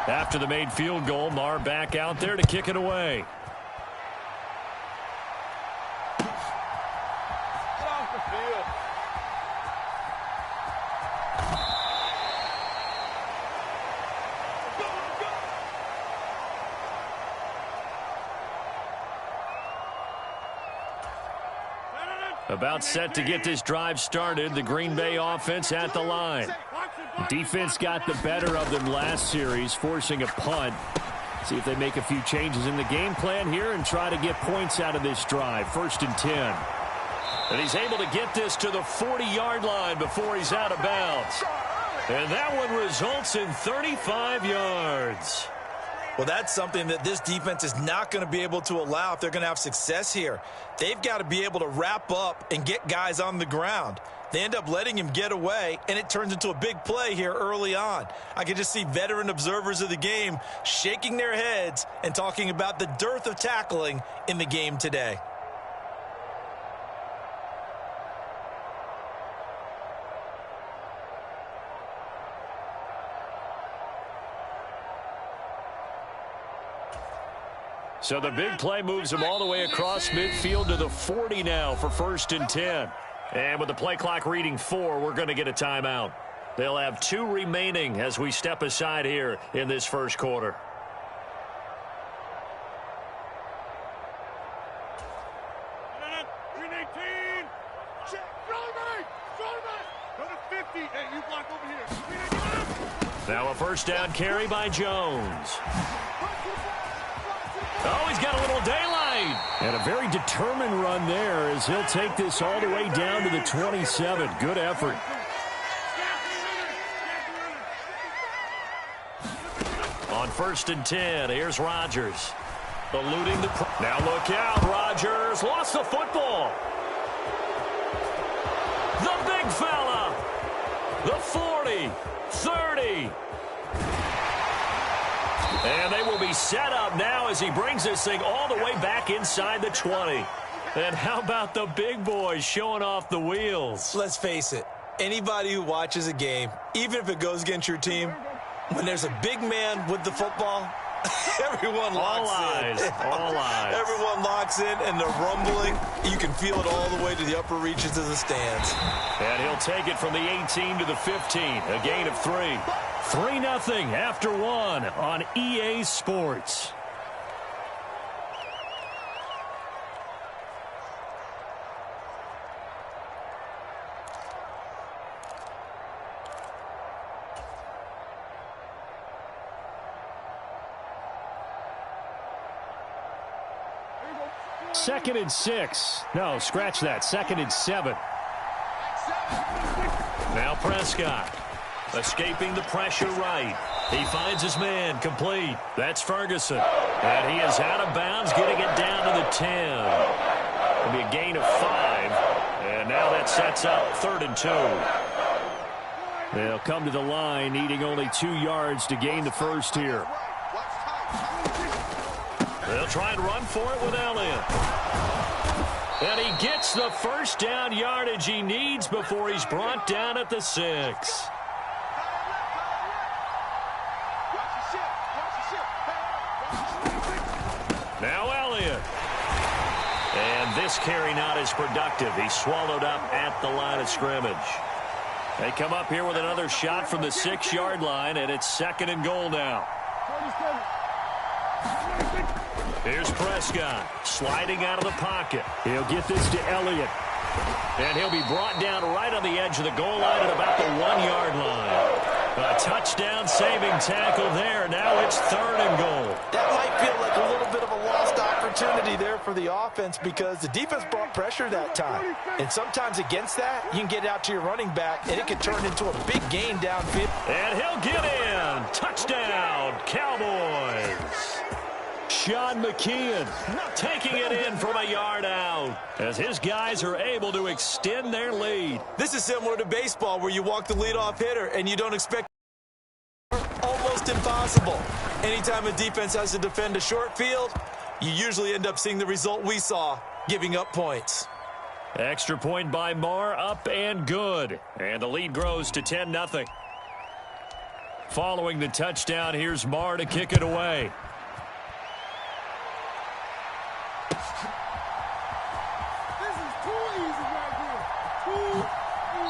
[SPEAKER 1] After the made field goal, Marr back out there to kick it away.
[SPEAKER 3] Get off the field.
[SPEAKER 1] About set to get this drive started. The Green Bay offense at the line.
[SPEAKER 4] Defense got the better of them last series, forcing a punt. See if they make a few changes in the game plan here and try to get points out of this drive. 1st and 10.
[SPEAKER 1] And he's able to get this to the 40-yard line before he's out of bounds. And that one results in 35 yards.
[SPEAKER 2] Well, that's something that this defense is not going to be able to allow if they're going to have success here. They've got to be able to wrap up and get guys on the ground. They end up letting him get away, and it turns into a big play here early on. I can just see veteran observers of the game shaking their heads and talking about the dearth of tackling in the game today.
[SPEAKER 1] So the big play moves him all the way across midfield to the 40 now for 1st and 10. And with the play clock reading 4, we're going to get a timeout. They'll have 2 remaining as we step aside here in this first quarter. Now a 1st down carry by Jones. Oh, he's got a little daylight.
[SPEAKER 4] And a very determined run there as he'll take this all the way down to the 27. Good effort.
[SPEAKER 1] On 1st and 10, here's Rodgers. Eluding the... Now look out, Rodgers lost the football. The big fella. The 40, 30. And they will be set up now as he brings this thing all the way back inside the 20. And how about the big boys showing off the wheels?
[SPEAKER 2] Let's face it, anybody who watches a game, even if it goes against your team, when there's a big man with the football, everyone locks in.
[SPEAKER 1] All eyes.
[SPEAKER 2] Everyone locks in, and the rumbling, you can feel it all the way to the upper reaches of the stands.
[SPEAKER 1] And he'll take it from the 18 to the 15, a gain of 3. 3-0 after 1 on EA Sports.
[SPEAKER 4] Second and 6. No, scratch that. 2nd and 7.
[SPEAKER 1] Now Prescott. Escaping the pressure right. He finds his man complete. That's Ferguson. And he is out of bounds, getting it down to the 10. It'll be a gain of 5. And now that sets up 3rd and 2.
[SPEAKER 4] They'll come to the line, needing only 2 yards to gain the first here.
[SPEAKER 1] They'll try and run for it with Elliott. And he gets the 1st down yardage he needs before he's brought down at the 6. Now Elliott. And this carry not as productive. He's swallowed up at the line of scrimmage. They come up here with another shot from the 6-yard line, and it's 2nd and goal now. Here's Prescott sliding out of the pocket.
[SPEAKER 4] He'll get this to Elliott.
[SPEAKER 1] And he'll be brought down right on the edge of the goal line at about the 1-yard line. A touchdown saving tackle there. Now it's 3rd and goal.
[SPEAKER 2] That might feel like a little bit of a lost opportunity opportunity there for the offense because the defense brought pressure that time. And sometimes against that, you can get it out to your running back, and it can turn into a big gain downfield.
[SPEAKER 1] And he'll get in. Touchdown, Cowboys. Sean McKeon taking it in from a yard out as his guys are able to extend their lead.
[SPEAKER 2] This is similar to baseball where you walk the leadoff hitter and you don't expect almost impossible. Anytime a defense has to defend a short field, you usually end up seeing the result we saw, giving up points.
[SPEAKER 1] Extra point by Marr, up and good. And the lead grows to 10-0. Following the touchdown, here's Marr to kick it away.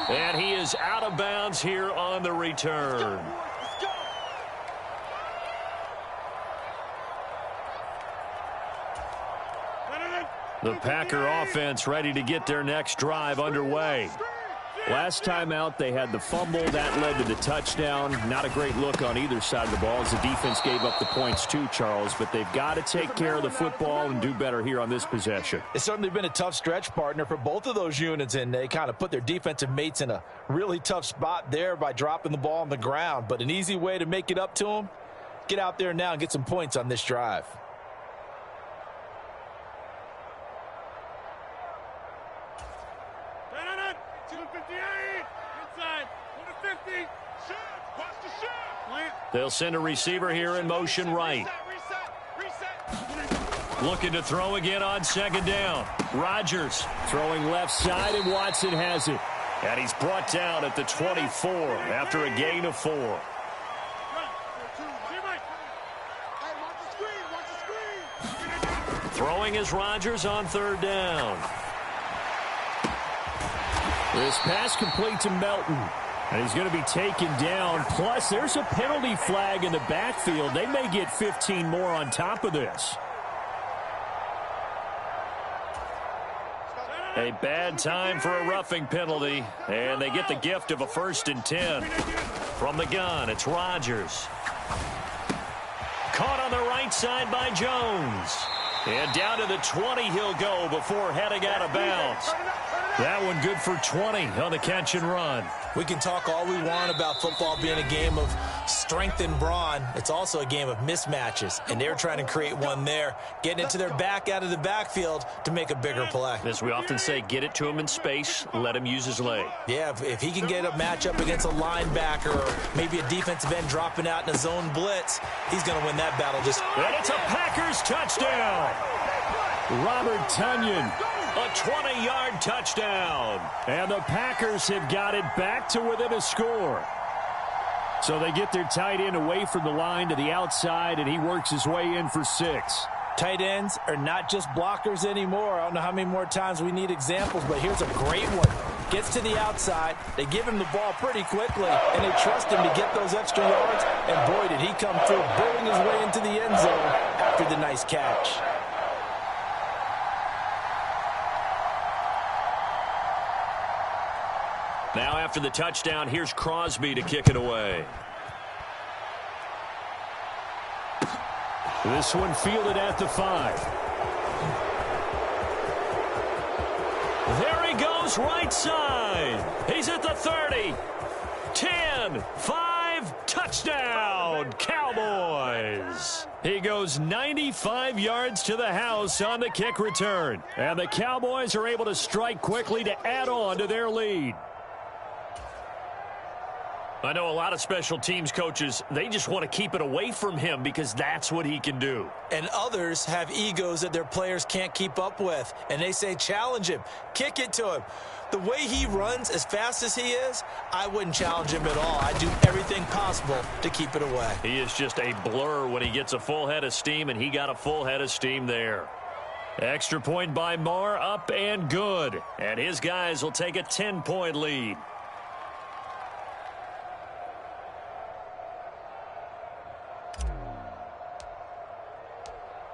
[SPEAKER 1] And he is out of bounds here on the return. The Packer offense ready to get their next drive underway.
[SPEAKER 4] Last time out, they had the fumble. That led to the touchdown. Not a great look on either side of the ball as the defense gave up the points too, Charles. But they've got to take care of the football and do better here on this possession.
[SPEAKER 2] It's certainly been a tough stretch, partner, for both of those units, and they kind of put their defensive mates in a really tough spot there by dropping the ball on the ground. But an easy way to make it up to them, get out there now and get some points on this drive.
[SPEAKER 1] They'll send a receiver here in motion right. Looking to throw again on second down. Rodgers throwing left side, and Watson has it. And he's brought down at the 24 after a gain of 4. Throwing is Rodgers on third down.
[SPEAKER 4] This pass complete to Melton. And he's going to be taken down. Plus, there's a penalty flag in the backfield. They may get 15 more on top of this.
[SPEAKER 1] A bad time for a roughing penalty. And they get the gift of a 1st and 10. From the gun, it's Rodgers. Caught on the right side by Jones. And down to the 20 he'll go before heading out of bounds. That one good for 20 on the catch and run.
[SPEAKER 2] We can talk all we want about football being a game of strength and brawn. It's also a game of mismatches, and they're trying to create one there, getting it to their back out of the backfield to make a bigger play.
[SPEAKER 1] As we often say, get it to him in space, let him use his leg.
[SPEAKER 2] Yeah, if he can get a matchup against a linebacker or maybe a defensive end dropping out in a zone blitz, he's going to win that battle.
[SPEAKER 1] And it's a Packers touchdown.
[SPEAKER 4] Robert Tonyan.
[SPEAKER 1] A 20-yard touchdown.
[SPEAKER 4] And the Packers have got it back to within a score. So they get their tight end away from the line to the outside, and he works his way in for 6.
[SPEAKER 2] Tight ends are not just blockers anymore. I don't know how many more times we need examples, but here's a great one. Gets to the outside. They give him the ball pretty quickly, and they trust him to get those extra yards. And boy, did he come through, burrowing his way into the end zone after the nice catch.
[SPEAKER 1] Now after the touchdown, here's Crosby to kick it away.
[SPEAKER 4] This one fielded at the 5.
[SPEAKER 1] There he goes, right side. He's at the 30. 10, 5, touchdown, Cowboys. He goes 95 yards to the house on the kick return. And the Cowboys are able to strike quickly to add on to their lead. I know a lot of special teams coaches, they just want to keep it away from him because that's what he can do.
[SPEAKER 2] And others have egos that their players can't keep up with. And they say, challenge him, kick it to him. The way he runs as fast as he is, I wouldn't challenge him at all. I'd do everything possible to keep it away.
[SPEAKER 1] He is just a blur when he gets a full head of steam, and he got a full head of steam there. Extra point by Marr, up and good. And his guys will take a 10-point lead.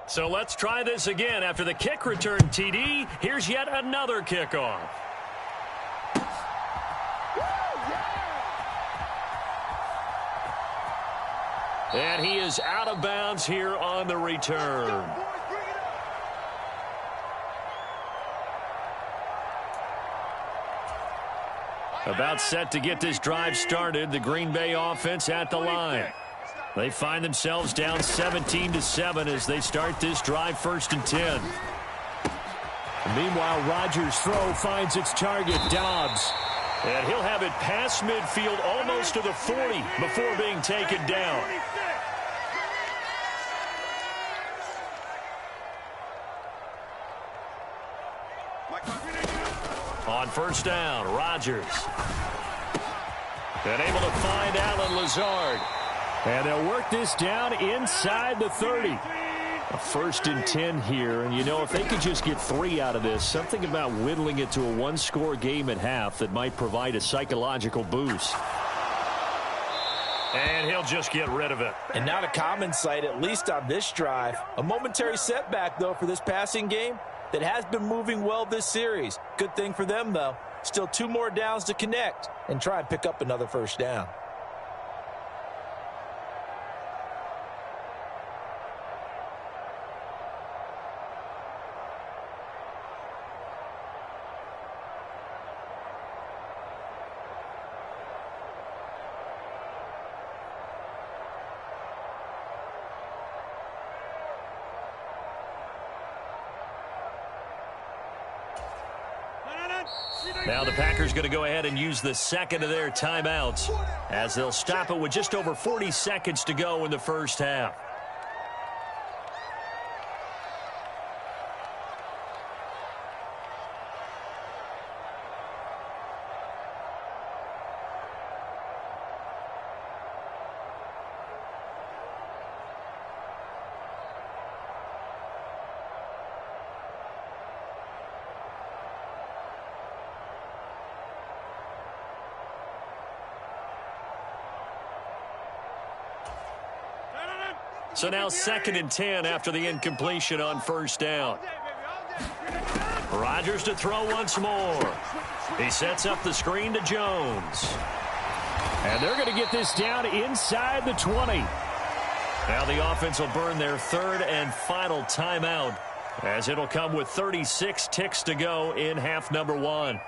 [SPEAKER 1] So let's try this again. After the kick return TD, here's yet another kickoff. And he is out of bounds here on the return. About set to get this drive started. The Green Bay offense at the line. They find themselves down 17-7 as they start this drive, 1st and 10.
[SPEAKER 4] Meanwhile, Rodgers' throw finds its target, Dobbs.
[SPEAKER 1] And he'll have it past midfield almost to the 40 before being taken down. On 1st down, Rodgers. And able to find Allen Lazard.
[SPEAKER 4] And they'll work this down inside the 30. A 1st and 10 here, and you know, if they could just get 3 out of this, something about whittling it to a 1-score game at half that might provide a psychological boost.
[SPEAKER 1] And he'll just get rid of it.
[SPEAKER 2] And not a common sight, at least on this drive. A momentary setback, though, for this passing game that has been moving well this series. Good thing for them, though. Still 2 more downs to connect and try and pick up another 1st down.
[SPEAKER 1] Now the Packers going to go ahead and use the 2nd of their timeouts as they'll stop it with just over 40 seconds to go in the 1st half. So now 2nd and 10 after the incompletion on 1st down. Rodgers to throw once more. He sets up the screen to Jones.
[SPEAKER 4] And they're going to get this down inside the 20.
[SPEAKER 1] Now the offense will burn their 3rd and final timeout as it'll come with 36 ticks to go in half number 1.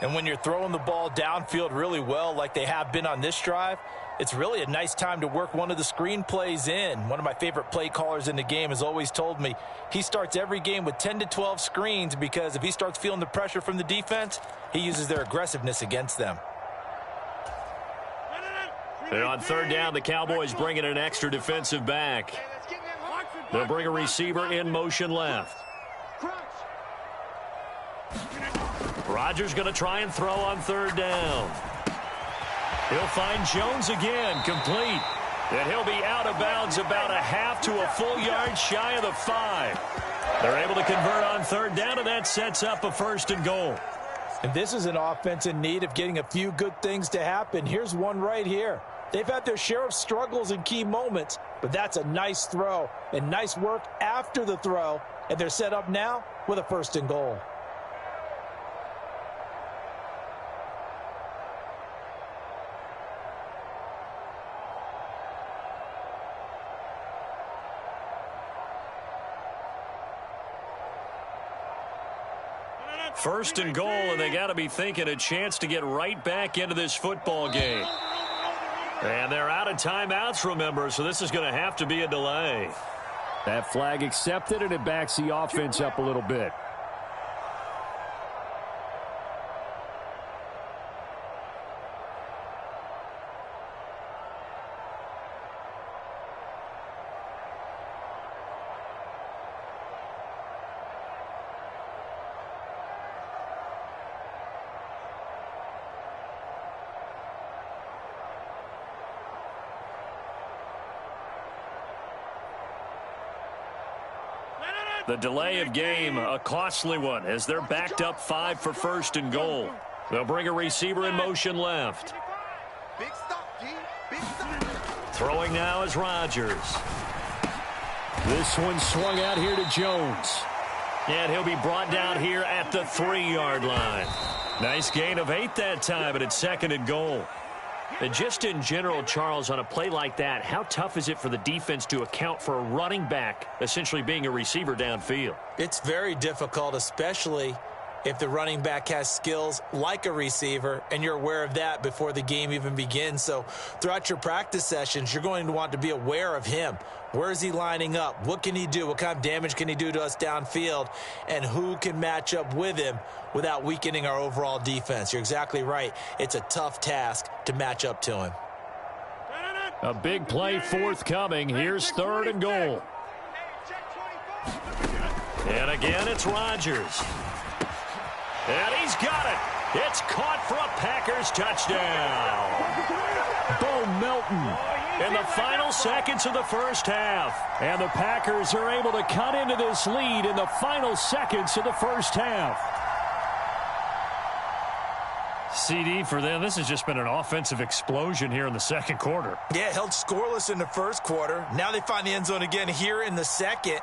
[SPEAKER 2] And when you're throwing the ball downfield really well like they have been on this drive, it's really a nice time to work one of the screen plays in. One of my favorite play callers in the game has always told me he starts every game with 10 to 12 screens because if he starts feeling the pressure from the defense, he uses their aggressiveness against them.
[SPEAKER 1] And on 3rd down, the Cowboys bring in an extra defensive back. They'll bring a receiver in motion left. Rodgers going to try and throw on 3rd down. He'll find Jones again, complete. And he'll be out of bounds about a half to a full yard shy of the 5. They're able to convert on 3rd down, and that sets up a 1st and goal.
[SPEAKER 2] And this is an offense in need of getting a few good things to happen. Here's one right here. They've had their share of struggles in key moments, but that's a nice throw and nice work after the throw. And they're set up now with a 1st and goal.
[SPEAKER 1] First and goal, and they got to be thinking a chance to get right back into this football game. And they're out of timeouts, remember, so this is going to have to be a delay.
[SPEAKER 4] That flag accepted, and it backs the offense up a little bit.
[SPEAKER 1] The delay of game, a costly one, as they're backed up 5 for 1st and goal. They'll bring a receiver in motion left. Throwing now is Rodgers.
[SPEAKER 4] This one swung out here to Jones.
[SPEAKER 1] And he'll be brought down here at the 3-yard line. Nice gain of 8 that time, but it's 2nd and goal. And just in general, Charles, on a play like that, how tough is it for the defense to account for a running back essentially being a receiver downfield?
[SPEAKER 2] It's very difficult, especially if the running back has skills like a receiver, and you're aware of that before the game even begins. So throughout your practice sessions, you're going to want to be aware of him. Where is he lining up? What can he do? What kind of damage can he do to us downfield? And who can match up with him without weakening our overall defense? You're exactly right. It's a tough task to match up to him.
[SPEAKER 1] A big play forthcoming. Here's 3rd and goal. And again, it's Rodgers. And he's got it. It's caught for a Packers touchdown. Bo Melton in the final seconds of the first half. And the Packers are able to cut into this lead in the final seconds of the first half. CD for them, this has just been an offensive explosion here in the second quarter.
[SPEAKER 2] Yeah, held scoreless in the first quarter. Now they find the end zone again here in the second.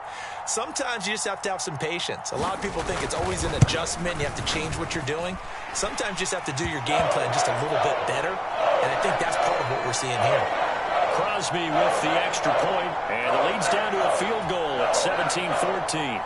[SPEAKER 2] Sometimes you just have to have some patience. A lot of people think it's always an adjustment. You have to change what you're doing. Sometimes you just have to do your game plan just a little bit better. And I think that's part of what we're seeing here.
[SPEAKER 1] Crosby with the extra point, and it leads down to a field goal at 17-14.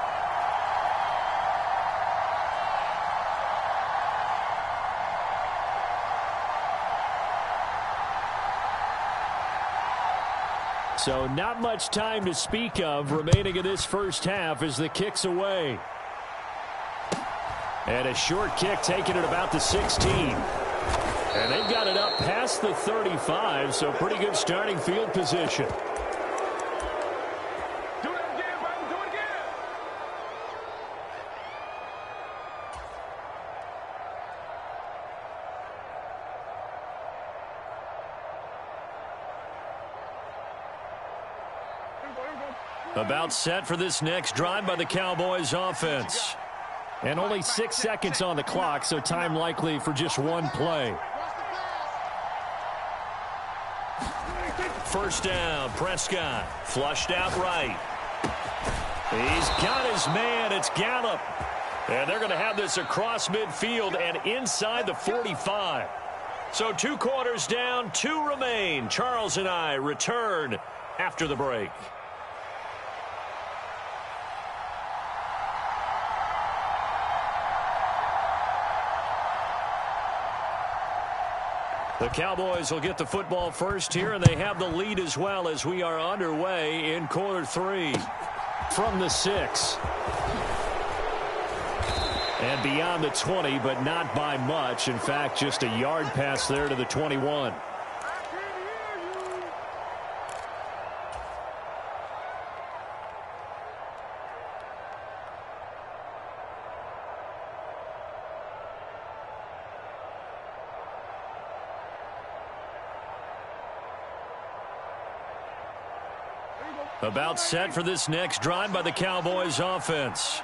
[SPEAKER 4] So not much time to speak of remaining in this first half as the kick's away. And a short kick taken at about the 16. And they've got it up past the 35, so pretty good starting field position.
[SPEAKER 1] About set for this next drive by the Cowboys offense.
[SPEAKER 4] And only 6 seconds on the clock, so time likely for just one play.
[SPEAKER 1] First down, Prescott. Flushed out right. He's got his man. It's Gallup. And they're going to have this across midfield and inside the 45. So 2 quarters down, 2 remain. Charles and I return after the break. The Cowboys will get the football first here, and they have the lead as well as we are underway in quarter 3.
[SPEAKER 4] From the 6. And beyond the 20, but not by much. In fact, just a yard pass there to the 21.
[SPEAKER 1] About set for this next drive by the Cowboys offense.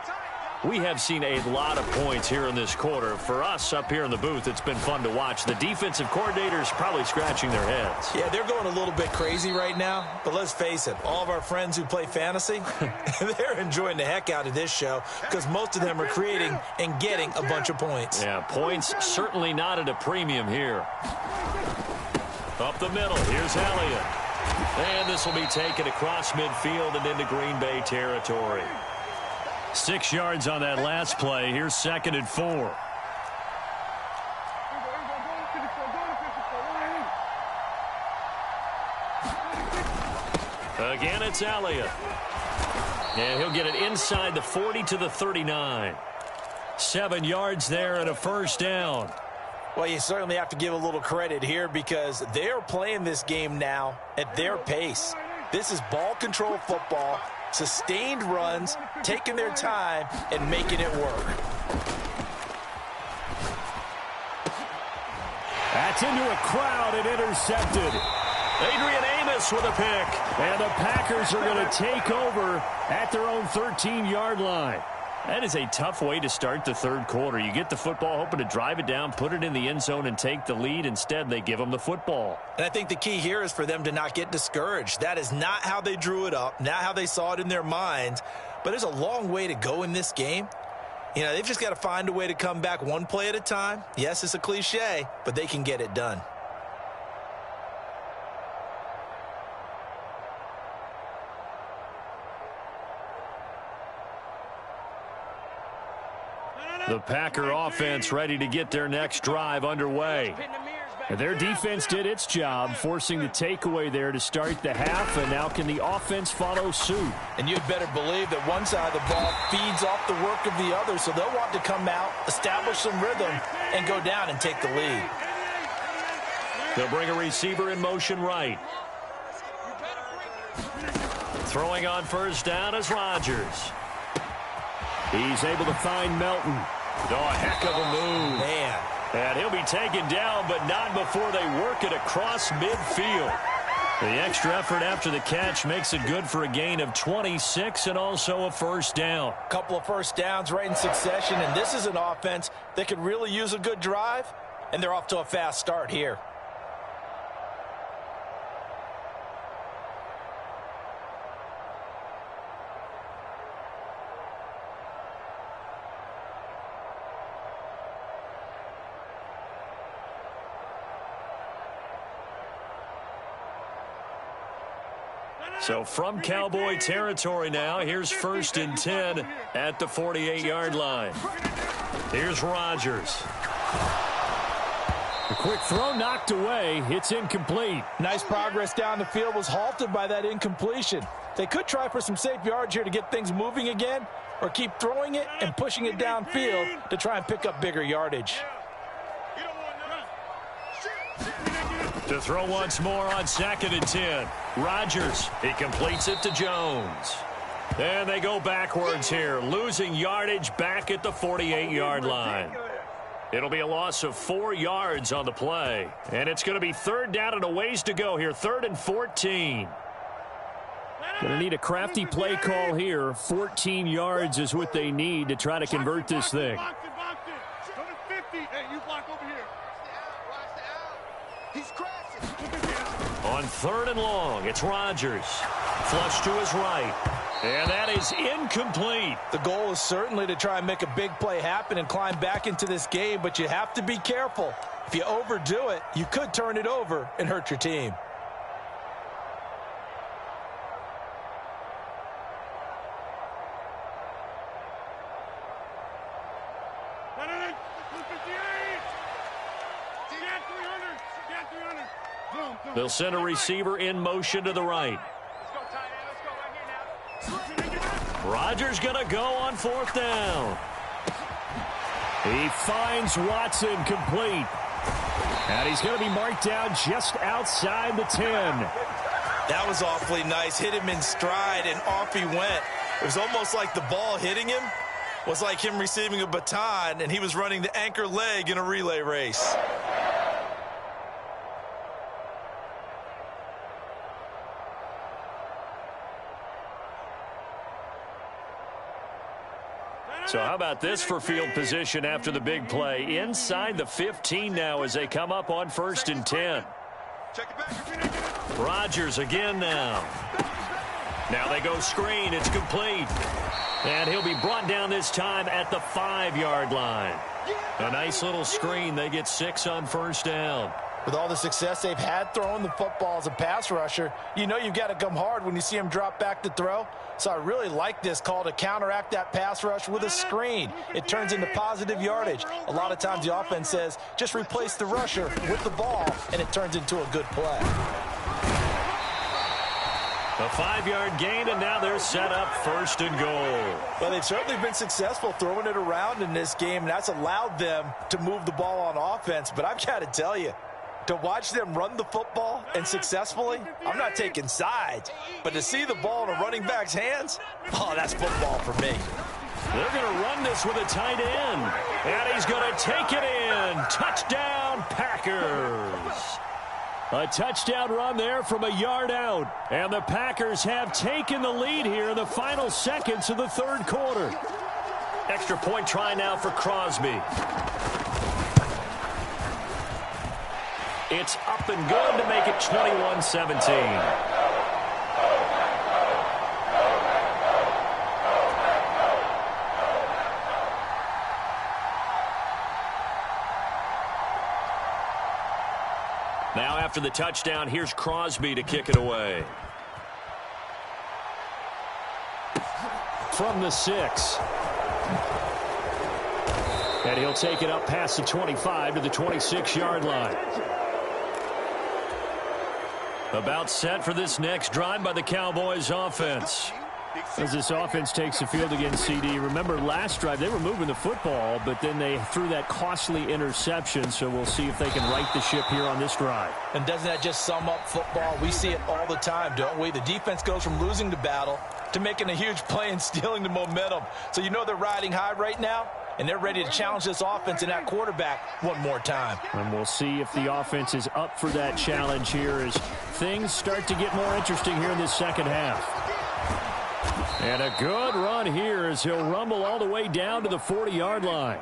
[SPEAKER 1] We have seen a lot of points here in this quarter. For us up here in the booth, it's been fun to watch. The defensive coordinators probably scratching their heads.
[SPEAKER 2] Yeah, they're going a little bit crazy right now. But let's face it, all of our friends who play fantasy, they're enjoying the heck out of this show because most of them are creating and getting a bunch of points.
[SPEAKER 1] Yeah, points certainly not at a premium here. Up the middle, here's Elliott. And this will be taken across midfield and into Green Bay territory. 6 yards on that last play. Here's 2nd and 4. Again, it's Elliott. And he'll get it inside the 40 to the 39. 7 yards there and a first down.
[SPEAKER 2] Well, you certainly have to give a little credit here because they're playing this game now at their pace. This is ball control football, sustained runs, taking their time, and making it work.
[SPEAKER 4] That's into a crowd and intercepted.
[SPEAKER 1] Adrian Amos with a pick.
[SPEAKER 4] And the Packers are going to take over at their own 13-yard line.
[SPEAKER 1] That is a tough way to start the third quarter. You get the football, hoping to drive it down, put it in the end zone, and take the lead. Instead, they give them the football.
[SPEAKER 2] And I think the key here is for them to not get discouraged. That is not how they drew it up, not how they saw it in their minds. But there's a long way to go in this game. You know, they've just got to find a way to come back one play at a time. Yes, it's a cliche, but they can get it done.
[SPEAKER 1] The Packer offense ready to get their next drive underway.
[SPEAKER 4] Their defense did its job, forcing the takeaway there to start the half, and now can the offense follow suit?
[SPEAKER 2] And you'd better believe that one side of the ball feeds off the work of the other, so they'll want to come out, establish some rhythm, and go down and take the lead.
[SPEAKER 1] They'll bring a receiver in motion right. Throwing on first down is Rodgers.
[SPEAKER 4] He's able to find Melton.
[SPEAKER 1] Oh, a heck of a move.
[SPEAKER 2] Man.
[SPEAKER 1] And he'll be taken down, but not before they work it across midfield. The extra effort after the catch makes it good for a gain of 26 and also a first down.
[SPEAKER 2] A couple of first downs right in succession, and this is an offense that could really use a good drive, and they're off to a fast start here.
[SPEAKER 1] So from Cowboy territory now, here's 1st and 10 at the 48-yard line. Here's Rodgers.
[SPEAKER 4] A quick throw knocked away. It's incomplete.
[SPEAKER 2] Nice progress down the field was halted by that incompletion. They could try for some safe yards here to get things moving again, or keep throwing it and pushing it downfield to try and pick up bigger yardage.
[SPEAKER 1] To throw once more on 2nd and 10. Rodgers, he completes it to Jones. And they go backwards here, losing yardage back at the 48-yard line. It'll be a loss of 4 yards on the play. And it's going to be 3rd down and a ways to go here, 3rd and 14.
[SPEAKER 4] Going to need a crafty play call here. 14 yards is what they need to try to convert this thing.
[SPEAKER 1] On 3rd and long, it's Rodgers. Flush to his right. And that is incomplete.
[SPEAKER 2] The goal is certainly to try and make a big play happen and climb back into this game, but you have to be careful. If you overdo it, you could turn it over and hurt your team.
[SPEAKER 1] They'll send a receiver in motion to the right. Rodgers going to go on 4th down.
[SPEAKER 4] He finds Watson complete. And he's going to be marked down just outside the 10.
[SPEAKER 2] That was awfully nice. Hit him in stride, and off he went. It was almost like the ball hitting him was like him receiving a baton, and he was running the anchor leg in a relay race.
[SPEAKER 1] So how about this for field position after the big play? Inside the 15 now as they come up on 1st and 10. Rodgers again now. Now they go screen. It's complete. And he'll be brought down this time at the 5-yard line. A nice little screen. They get 6 on 1st down.
[SPEAKER 2] With all the success they've had throwing the football as a pass rusher, you know you've got to come hard when you see him drop back to throw. So I really like this call to counteract that pass rush with a screen. It turns into positive yardage. A lot of times the offense says, just replace the rusher with the ball, and it turns into a good play.
[SPEAKER 1] A 5-yard gain, and now they're set up 1st and goal.
[SPEAKER 2] Well, they've certainly been successful throwing it around in this game, and that's allowed them to move the ball on offense. But I've got to tell you, to watch them run the football and successfully, I'm not taking sides, but to see the ball in a running back's hands, oh, that's football for me.
[SPEAKER 1] They're going to run this with a tight end, and he's going to take it in. Touchdown, Packers.
[SPEAKER 4] A touchdown run there from a yard out, and the Packers have taken the lead here in the final seconds of the 3rd quarter.
[SPEAKER 1] Extra point try now for Crosby. It's up and good to make it 21-17. Now after the touchdown, here's Crosby to kick it away.
[SPEAKER 4] From the 6. And he'll take it up past the 25 to the 26-yard line. About set for this next drive by the Cowboys offense. As this offense takes the field against CD, remember last drive they were moving the football, but then they threw that costly interception, so we'll see if they can right the ship here on this drive.
[SPEAKER 2] And doesn't that just sum up football? We see it all the time, don't we? The defense goes from losing the battle to making a huge play and stealing the momentum. So you know they're riding high right now, and they're ready to challenge this offense and that quarterback one more time.
[SPEAKER 4] And we'll see if the offense is up for that challenge here as things start to get more interesting here in this second half. And a good run here as he'll rumble all the way down to the 40-yard line.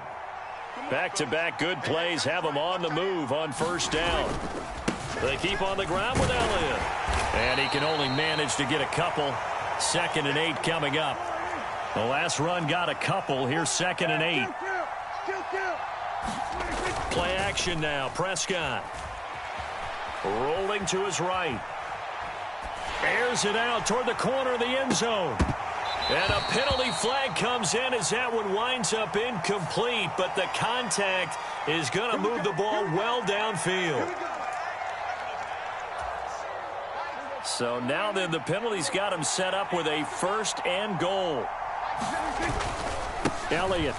[SPEAKER 4] Back-to-back good plays have him on the move on first down. They keep on the ground with Elliott. And he can only manage to get a couple. 2nd and 8 coming up. The last run got a couple. Here's 2nd and 8. Play action now. Prescott. Rolling to his right. Airs it out toward the corner of the end zone. And a penalty flag comes in as that one winds up incomplete, but the contact is going to move the ball well downfield. So now then the penalty's got him set up with a 1st and goal. Elliott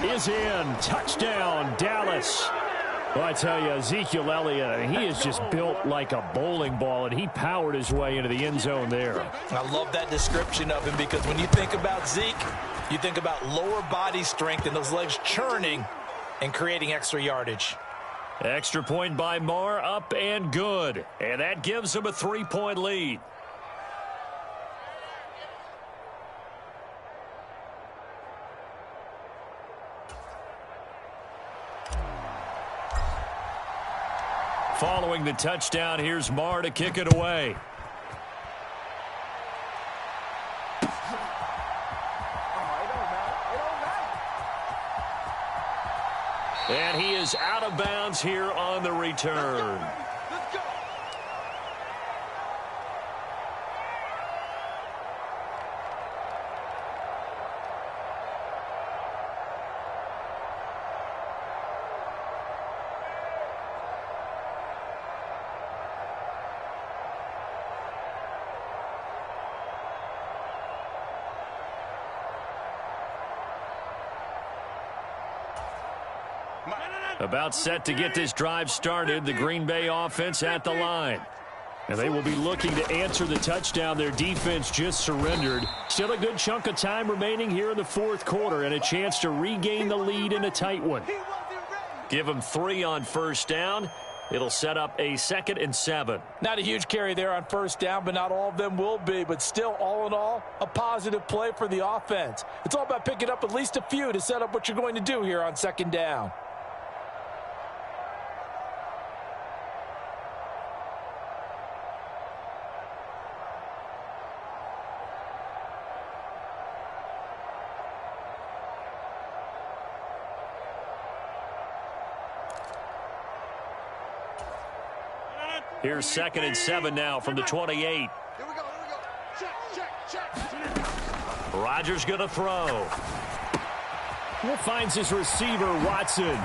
[SPEAKER 4] is in. Touchdown, Dallas. Well, I tell you, Ezekiel Elliott, he is just built like a bowling ball, and he powered his way into the end zone there.
[SPEAKER 2] I love that description of him because when you think about Zeke, you think about lower body strength and those legs churning and creating extra yardage.
[SPEAKER 1] Extra point by Marr, up and good. And that gives him a 3-point lead. Following the touchdown, here's Marr to kick it away. And he is out of bounds here on the return.
[SPEAKER 3] Let's go.
[SPEAKER 1] About set to get this drive started, the Green Bay offense at the line. And they will be looking to answer the touchdown their defense just surrendered. Still a good chunk of time remaining here in the 4th quarter and a chance to regain the lead in a tight one. Give them 3 on first down. It'll set up a 2nd and 7.
[SPEAKER 2] Not a huge carry there on first down, but not all of them will be. But still, all in all, a positive play for the offense. It's all about picking up at least a few to set up what you're going to do here on 2nd down.
[SPEAKER 1] Here's 2nd and 7 now from the 28.
[SPEAKER 3] Here we go. Check.
[SPEAKER 1] Rodgers going to throw.
[SPEAKER 4] Finds his receiver, Watson.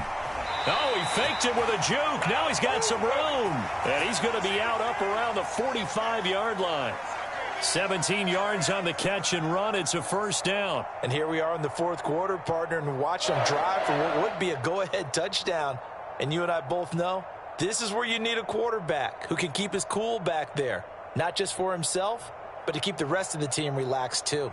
[SPEAKER 1] Oh, he faked it with a juke. Now he's got some room. And he's going to be out up around the 45-yard line. 17 yards on the catch and run. It's a first down.
[SPEAKER 2] And here we are in the 4th quarter, partner, and watch them drive for what would be a go-ahead touchdown. And you and I both know this is where you need a quarterback who can keep his cool back there. Not just for himself, but to keep the rest of the team relaxed too.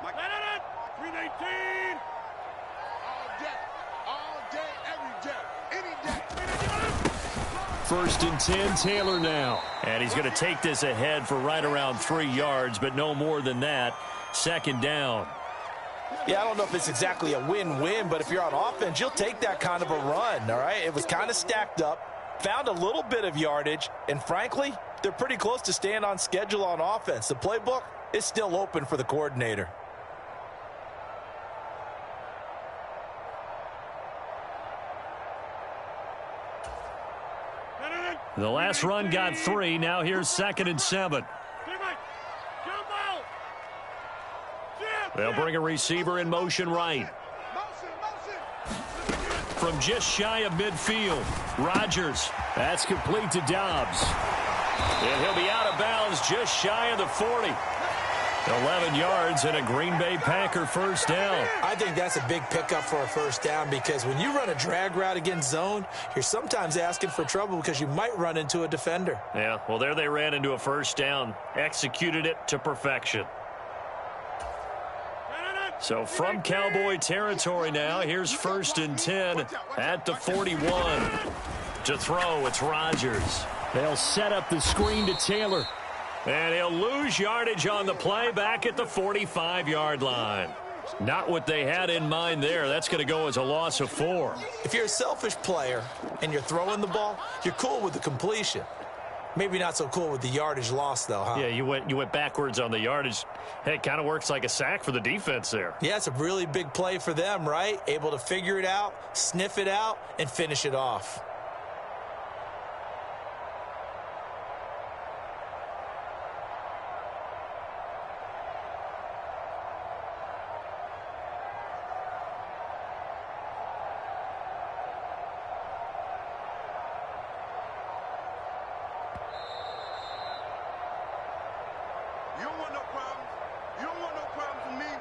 [SPEAKER 3] Madden 319. All day, every day, any day.
[SPEAKER 4] 1st and 10, Taylor now.
[SPEAKER 1] And he's going to take this ahead for right around 3 yards, but no more than that. 2nd down.
[SPEAKER 2] Yeah, I don't know if it's exactly a win-win, but if you're on offense, you'll take that kind of a run, all right? It was kind of stacked up, found a little bit of yardage, and frankly, they're pretty close to staying on schedule on offense. The playbook is still open for the coordinator.
[SPEAKER 1] The last run got 3. Now here's 2nd and 7. They'll bring a receiver in motion right. From just shy of midfield, Rodgers. That's complete to Dobbs. And he'll be out of bounds just shy of the 40. 11 yards and a Green Bay Packer first down.
[SPEAKER 2] I think that's a big pickup for a first down because when you run a drag route against zone, you're sometimes asking for trouble because you might run into a defender.
[SPEAKER 1] Yeah, well, there they ran into a first down. Executed it to perfection. So from Cowboy territory now, here's 1st and 10 at the 41. To throw, it's Rodgers.
[SPEAKER 4] They'll set up the screen to Taylor.
[SPEAKER 1] And he'll lose yardage on the play back at the 45-yard line. Not what they had in mind there. That's going to go as a loss of 4.
[SPEAKER 2] If you're a selfish player and you're throwing the ball, you're cool with the completion. Maybe not so cool with the yardage loss, though, huh?
[SPEAKER 1] Yeah, you went backwards on the yardage. Hey, it kind of works like a sack for the defense there.
[SPEAKER 2] Yeah, it's a really big play for them, right? Able to figure it out, sniff it out, and finish it off.
[SPEAKER 3] You don't want no problems. You don't want no problems with me.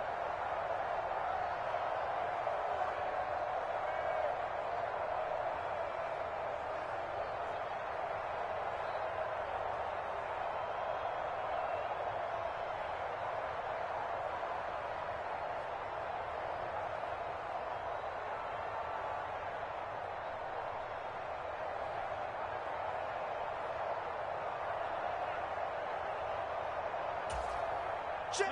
[SPEAKER 3] Check.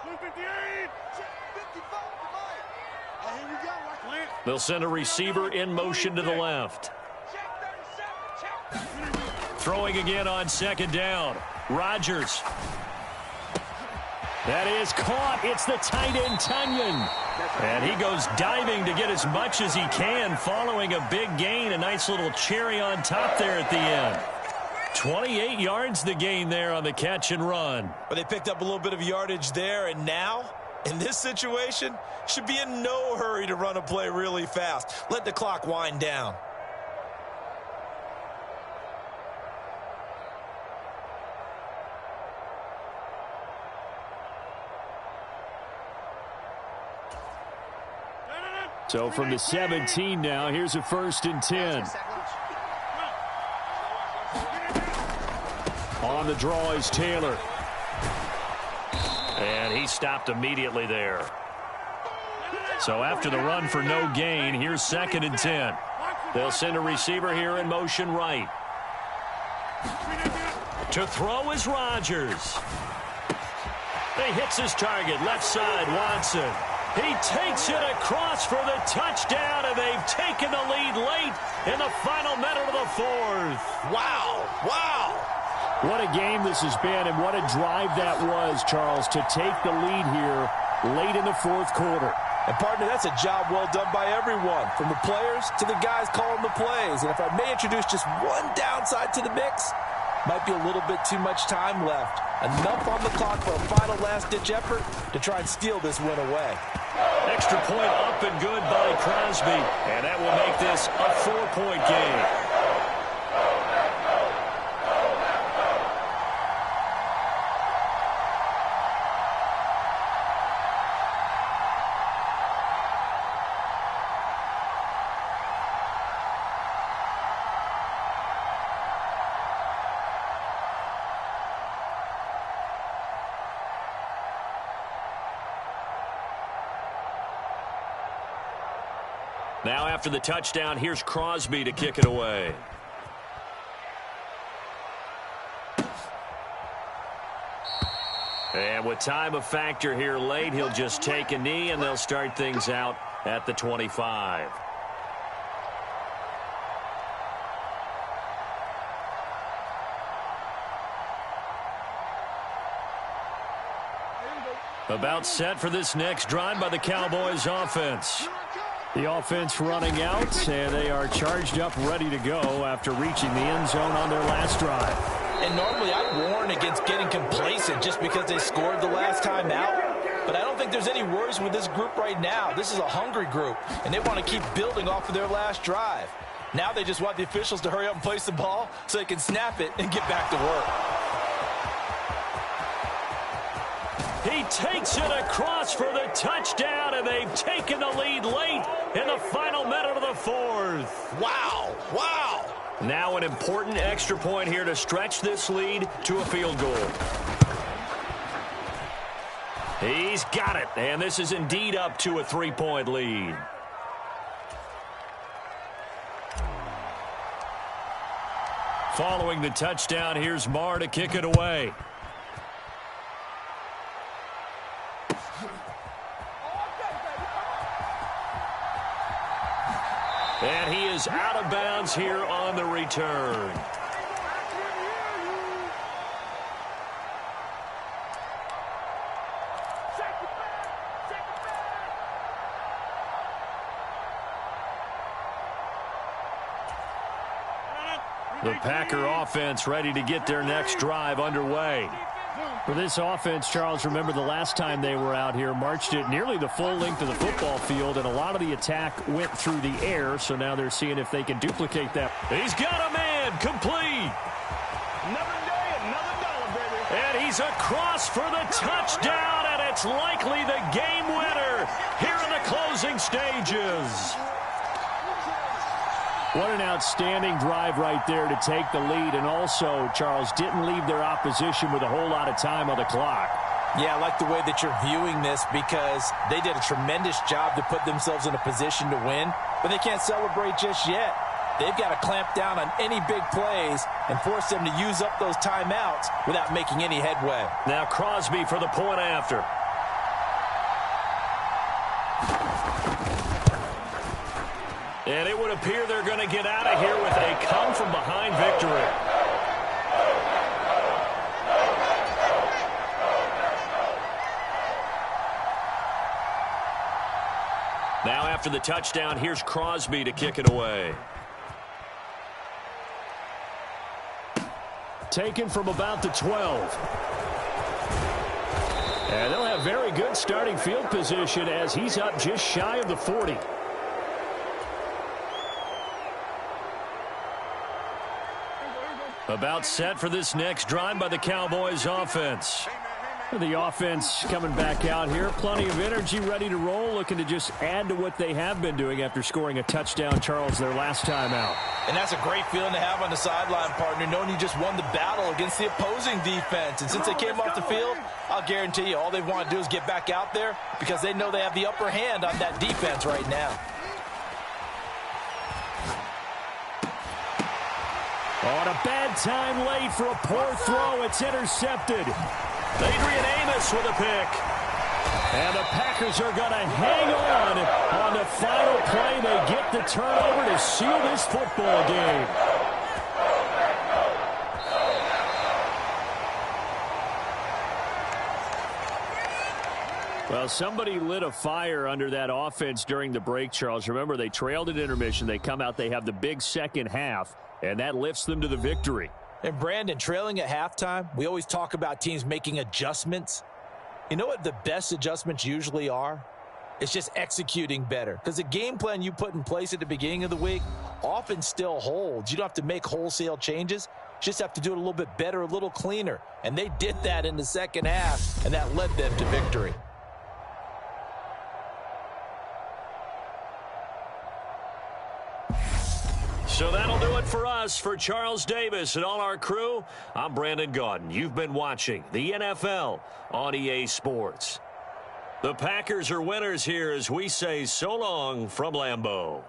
[SPEAKER 3] 258. Check 55 to Mike. And here we go. Right.
[SPEAKER 1] They'll send a receiver in motion to the left.
[SPEAKER 3] Check 37. Check 37.
[SPEAKER 1] Throwing again on 2nd down. Rodgers. That is caught. It's the tight end, Tunyon. And he goes diving to get as much as he can following a big gain. A nice little cherry on top there at the end. 28 yards the gain there on the catch and run.
[SPEAKER 2] But they picked up a little bit of yardage there, and now, in this situation, should be in no hurry to run a play really fast. Let the clock wind down.
[SPEAKER 4] So from the 17 now, here's a 1st and 10. On the draw is Taylor.
[SPEAKER 1] And he stopped immediately there. So after the run for no gain, here's 2nd and 10. They'll send a receiver here in motion right. To throw is Rodgers. He hits his target, left side, Watson. He takes it across for the touchdown, and they've taken the lead late in the final minute of the 4th.
[SPEAKER 2] Wow, wow.
[SPEAKER 4] What a game this has been, and what a drive that was, Charles, to take the lead here late in the 4th quarter.
[SPEAKER 2] And, partner, that's a job well done by everyone, from the players to the guys calling the plays. And if I may introduce just one downside to the mix, might be a little bit too much time left. Enough on the clock for a final last-ditch effort to try and steal this win away.
[SPEAKER 1] Extra point up and good by Crosby, and that will make this a 4-point game. Now after the touchdown, here's Crosby to kick it away. And with time a factor here late, he'll just take a knee, and they'll start things out at the 25. About set for this next drive by the Cowboys offense.
[SPEAKER 4] The offense running out, and they are charged up, ready to go after reaching the end zone on their last drive.
[SPEAKER 2] And normally I warn against getting complacent just because they scored the last time out. But I don't think there's any worries with this group right now. This is a hungry group, and they want to keep building off of their last drive. Now they just want the officials to hurry up and place the ball so they can snap it and get back to work.
[SPEAKER 1] He takes it across for the touchdown, and they've taken the lead late in the final minute of the fourth.
[SPEAKER 2] Wow, wow.
[SPEAKER 1] Now an important extra point here to stretch this lead to a field goal. He's got it, and this is indeed up to a 3-point lead. Following the touchdown, here's Marr to kick it away. And he is out of bounds here on the return. The Packer offense ready to get their next drive underway.
[SPEAKER 4] For this offense, Charles, remember the last time they were out here, marched it nearly the full length of the football field, and a lot of the attack went through the air, so now they're seeing if they can duplicate that.
[SPEAKER 1] He's got a man, complete.
[SPEAKER 3] Another day, another dollar, baby.
[SPEAKER 1] And he's across for the touchdown, and it's likely the game winner here in the closing stages.
[SPEAKER 4] What an outstanding drive right there to take the lead, and also, Charles, didn't leave their opposition with a whole lot of time on the clock.
[SPEAKER 2] Yeah, I like the way that you're viewing this because they did a tremendous job to put themselves in a position to win, but they can't celebrate just yet. They've got to clamp down on any big plays and force them to use up those timeouts without making any headway.
[SPEAKER 1] Now Crosby for the point after. And it would appear they're going to get out of here with a come-from-behind victory. Now after the touchdown, here's Crosby to kick it away.
[SPEAKER 4] Taken from about the 12. And they'll have very good starting field position as he's up just shy of the 40.
[SPEAKER 1] About set for this next drive by the Cowboys offense.
[SPEAKER 4] The offense coming back out here. Plenty of energy, ready to roll, looking to just add to what they have been doing after scoring a touchdown, Charles, their last time out.
[SPEAKER 2] And that's a great feeling to have on the sideline, partner, knowing you just won the battle against the opposing defense. And since they came off the field, I'll guarantee you all they want to do is get back out there because they know they have the upper hand on that defense right now.
[SPEAKER 4] On a bad time late for a poor throw. It's intercepted.
[SPEAKER 1] Adrian Amos with a pick.
[SPEAKER 4] And the Packers are going to hang on the final play. They get the turnover to seal this football game. Well, somebody lit a fire under that offense during the break, Charles. Remember, they trailed at intermission. They come out, they have the big second half, and that lifts them to the victory.
[SPEAKER 2] And Brandon, trailing at halftime, we always talk about teams making adjustments. You know what the best adjustments usually are? It's just executing better. Because the game plan you put in place at the beginning of the week often still holds. You don't have to make wholesale changes. You just have to do it a little bit better, a little cleaner. And they did that in the second half, and that led them to victory.
[SPEAKER 1] So that'll do it for us. For Charles Davis and all our crew, I'm Brandon Gaudin. You've been watching the NFL on EA Sports. The Packers are winners here as we say so long from Lambeau.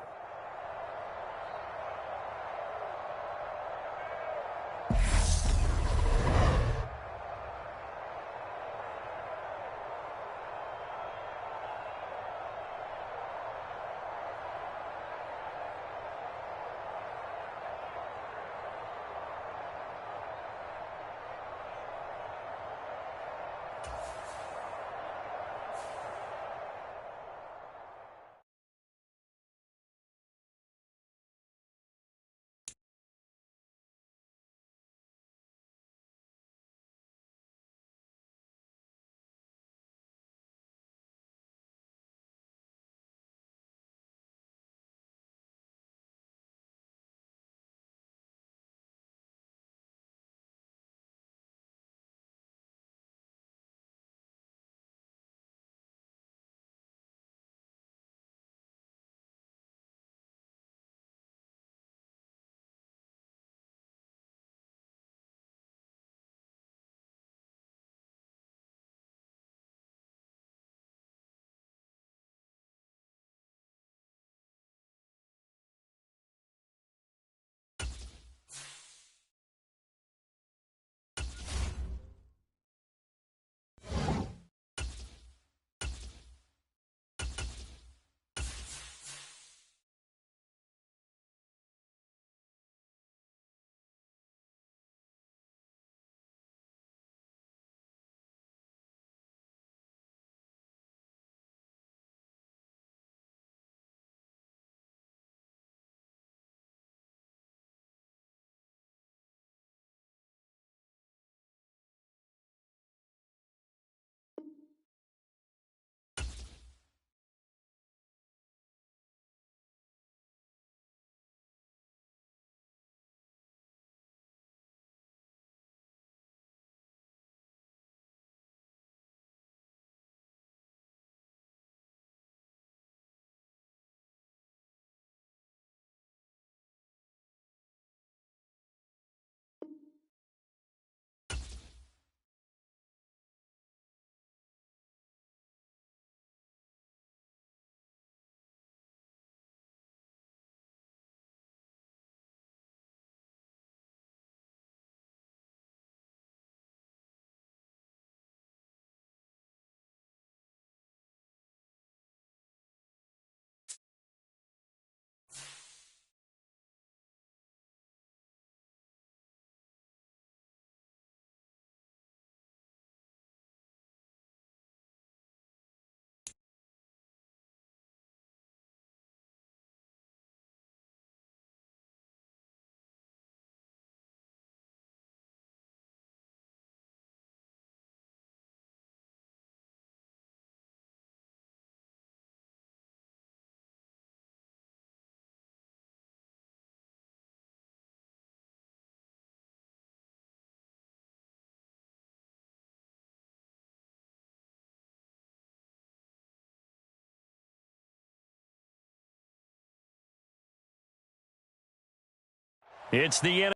[SPEAKER 1] It's the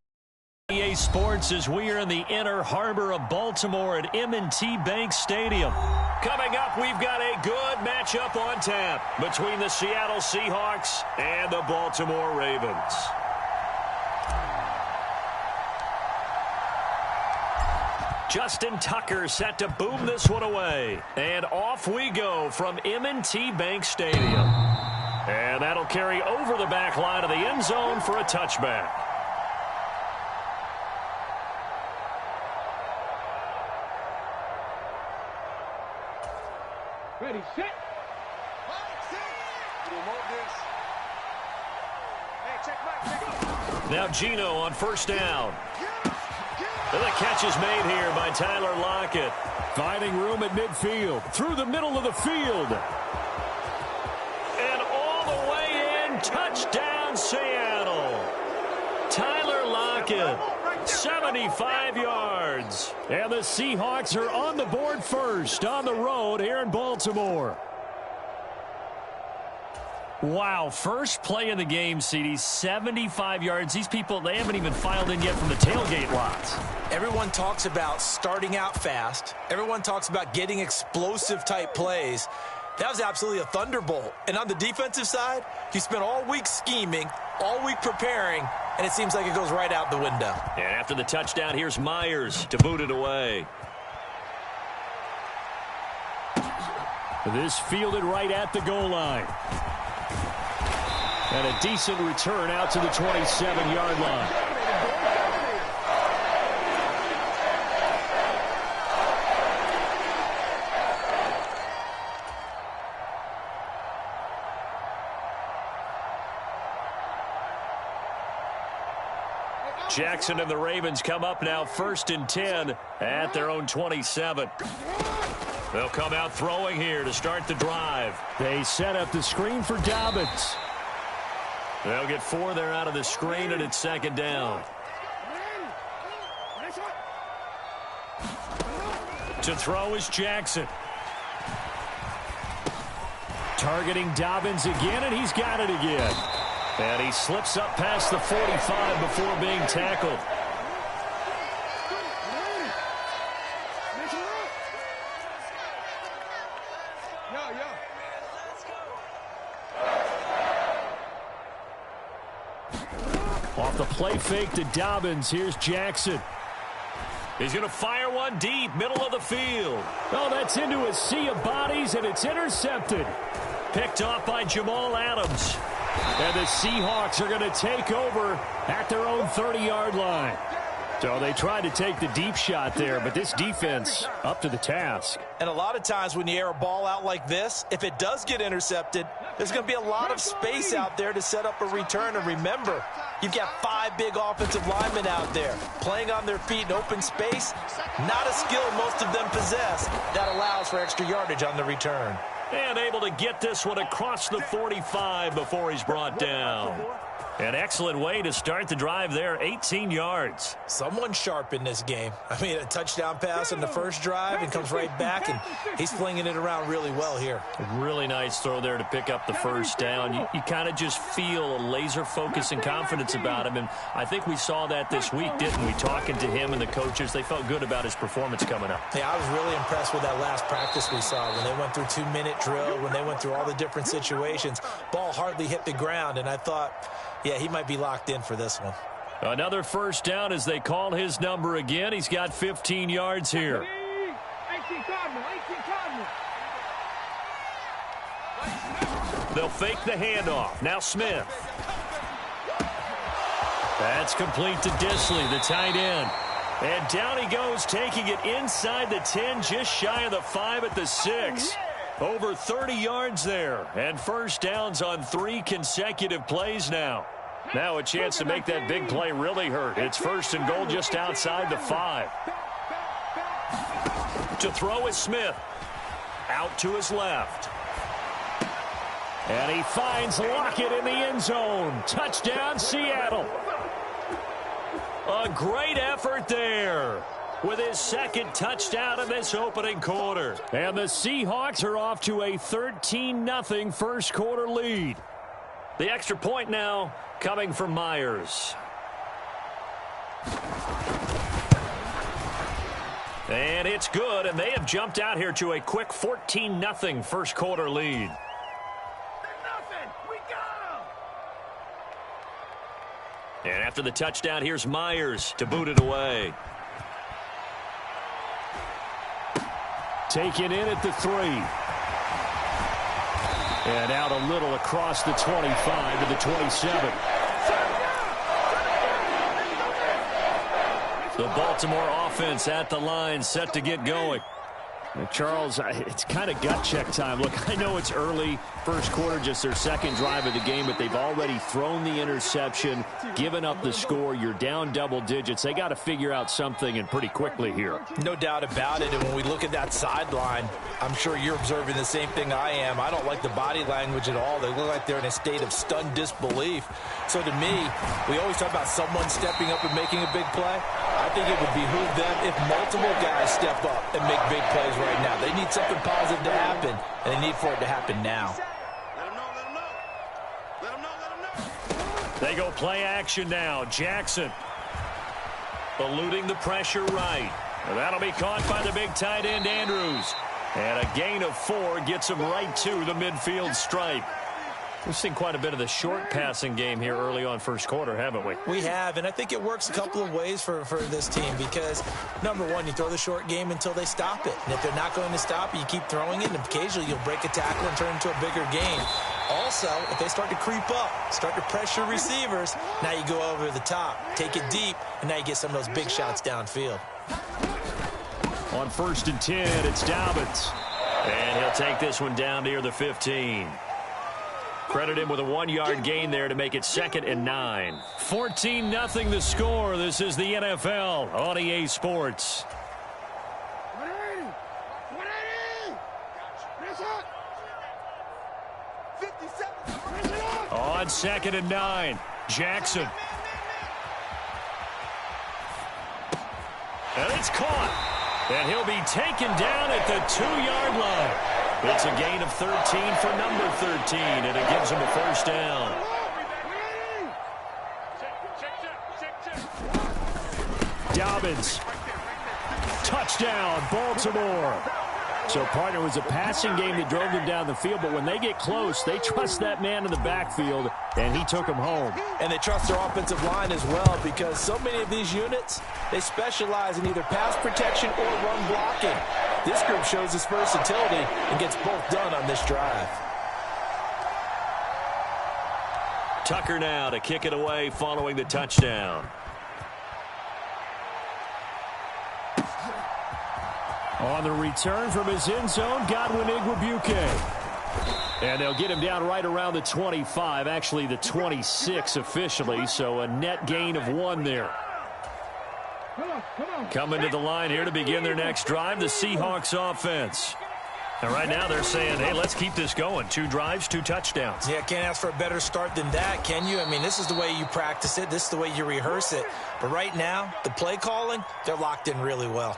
[SPEAKER 1] EA Sports as we are in the inner harbor of Baltimore at M&T Bank Stadium. Coming up, we've got a good matchup on tap between the Seattle Seahawks and the Baltimore Ravens. Justin Tucker set to boom this one away. And off we go from M&T Bank Stadium. And that'll carry over the back line of the end zone for a touchback.
[SPEAKER 3] Ready, set.
[SPEAKER 1] Now Geno on first down. And the catch is made here by Tyler Lockett.
[SPEAKER 4] Finding room at midfield. Through the middle of the field.
[SPEAKER 1] And all the way in. Touchdown, Seattle. Tyler Lockett. 75 yards.
[SPEAKER 4] And the Seahawks are on the board first on the road here in Baltimore.
[SPEAKER 1] Wow, first play in the game, CD, 75 yards. These people, they haven't even filed in yet from the tailgate lots.
[SPEAKER 2] Everyone talks about starting out fast. Everyone talks about getting explosive type plays. That was absolutely a thunderbolt. And on the defensive side, you spent all week scheming, all week preparing, and it seems like it goes right out the window.
[SPEAKER 1] And after the touchdown, here's Myers to boot it away.
[SPEAKER 4] This fielded right at the goal line. And a decent return out to the 27-yard line.
[SPEAKER 1] Jackson and the Ravens come up now 1st and 10 at their own 27. They'll come out throwing here to start the drive.
[SPEAKER 4] They set up the screen for Dobbins.
[SPEAKER 1] They'll get 4 there out of the screen, and it's 2nd down. To throw is Jackson.
[SPEAKER 4] Targeting Dobbins again, and he's got it again.
[SPEAKER 1] And he slips up past the 45 before being tackled.
[SPEAKER 4] Off the play fake to Dobbins, here's Jackson.
[SPEAKER 1] He's going to fire one deep, middle of the field.
[SPEAKER 4] Oh, that's into a sea of bodies, and it's intercepted.
[SPEAKER 1] Picked off by Jamal Adams.
[SPEAKER 4] And the Seahawks are going to take over at their own 30-yard line. So they tried to take the deep shot there, but this defense up to the task.
[SPEAKER 2] And a lot of times when you air a ball out like this, if it does get intercepted, there's going to be a lot of space out there to set up a return. And remember, you've got 5 big offensive linemen out there playing on their feet in open space. Not a skill most of them possess that allows for extra yardage on the return.
[SPEAKER 1] And able to get this one across the 45 before he's brought down. An excellent way to start the drive there, 18 yards.
[SPEAKER 2] Someone sharp in this game. I mean, a touchdown pass in the first drive and comes right back, and he's flinging it around really well here.
[SPEAKER 1] A really nice throw there to pick up the first down. You kind of just feel a laser focus and confidence about him, and I think we saw that this week, didn't we? Talking to him and the coaches, they felt good about his performance coming up.
[SPEAKER 2] Yeah, I was really impressed with that last practice we saw when they went through 2-minute drill, when they went through all the different situations. Ball hardly hit the ground, and I thought, yeah, he might be locked in for this one.
[SPEAKER 1] Another first down as they call his number again. He's got 15 yards here.
[SPEAKER 3] 18 Cardinal.
[SPEAKER 1] They'll fake the handoff. Now Smith. That's complete to Disley, the tight end. And down he goes, taking it inside the 10, just shy of the 5 at the 6. Over 30 yards there, and first downs on 3 consecutive plays now. Now a chance to make that big play really hurt. It's 1st and goal just outside the 5. To throw is Smith. Out to his left.
[SPEAKER 4] And he finds Lockett in the end zone. Touchdown, Seattle.
[SPEAKER 1] A great effort there with his 2nd touchdown in this opening quarter.
[SPEAKER 4] And the Seahawks are off to a 13-0 first quarter lead.
[SPEAKER 1] The extra point now coming from Myers. And it's good, and they have jumped out here to a quick 14-0 first quarter lead. And after the touchdown, here's Myers to boot it away.
[SPEAKER 4] Taken in at the 3. And out a little across the 25 to the 27.
[SPEAKER 1] The Baltimore offense at the line, set to get going.
[SPEAKER 4] Charles, it's kind of gut check time. Look, I know it's early, first quarter, just their second drive of the game, but they've already thrown the interception, given up the score. You're down double digits. They got to figure out something, and pretty quickly here.
[SPEAKER 2] No doubt about it, and when we look at that sideline, I'm sure you're observing the same thing I am. I don't like the body language at all. They look like they're in a state of stunned disbelief. So to me, we always talk about someone stepping up and making a big play. I think it would behoove them if multiple guys step up and make big plays right now. They need something positive to happen, and they need for it to happen now.
[SPEAKER 1] They go play action now. Jackson eluding the pressure right. That'll be caught by the big tight end Andrews. And a gain of 4 gets him right to the midfield stripe. We've seen quite a bit of the short passing game here early on first quarter, haven't we?
[SPEAKER 2] We have, and I think it works a couple of ways for this team because, number one, you throw the short game until they stop it. And if they're not going to stop it, you keep throwing it, and occasionally you'll break a tackle and turn it into a bigger gain. Also, if they start to creep up, start to pressure receivers, now you go over the top, take it deep, and now you get some of those big shots downfield.
[SPEAKER 4] On 1st and 10, it's Dobbins.
[SPEAKER 1] And he'll take this one down near the 15. Credit him with a 1-yard gain there to make it 2nd and 9. 14-0 the score. This is the NFL on EA Sports. On 2nd and 9, Jackson. And it's caught. And he'll be taken down at the 2-yard line. It's a gain of 13 for number 13, and it gives him a first down.
[SPEAKER 4] Dobbins. Touchdown, Baltimore. So, partner, it was a passing game that drove them down the field, but when they get close, they trust that man in the backfield, and he took them home.
[SPEAKER 2] And they trust their offensive line as well because so many of these units, they specialize in either pass protection or run blocking. This group shows its versatility and gets both done on this drive.
[SPEAKER 1] Tucker now to kick it away following the touchdown.
[SPEAKER 4] On the return from his end zone, Godwin Igwebuike. And they'll get him down right around the 25, actually the 26 officially, so a net gain of 1 there.
[SPEAKER 1] Coming to the line here to begin their next drive, the Seahawks offense. And right now they're saying, hey, let's keep this going. 2 drives, 2 touchdowns.
[SPEAKER 2] Yeah, can't ask for a better start than that, can you? I mean, this is the way you practice it. This is the way you rehearse it. But right now, the play calling, they're locked in really well.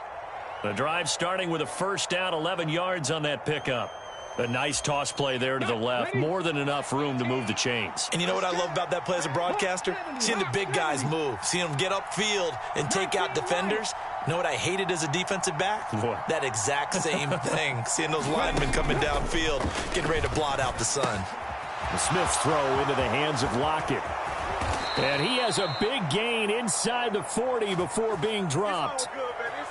[SPEAKER 1] The drive starting with a first down, 11 yards on that pickup. A nice toss play there to the left. More than enough room to move the chains.
[SPEAKER 2] And you know what I love about that play as a broadcaster? Seeing the big guys move. Seeing them get upfield and take out defenders. You know what I hated as a defensive back?
[SPEAKER 1] What?
[SPEAKER 2] That exact same thing. Seeing those linemen coming downfield, getting ready to blot out the sun.
[SPEAKER 4] The Smith's throw into the hands of Lockett. And he has a big gain inside the 40 before being dropped.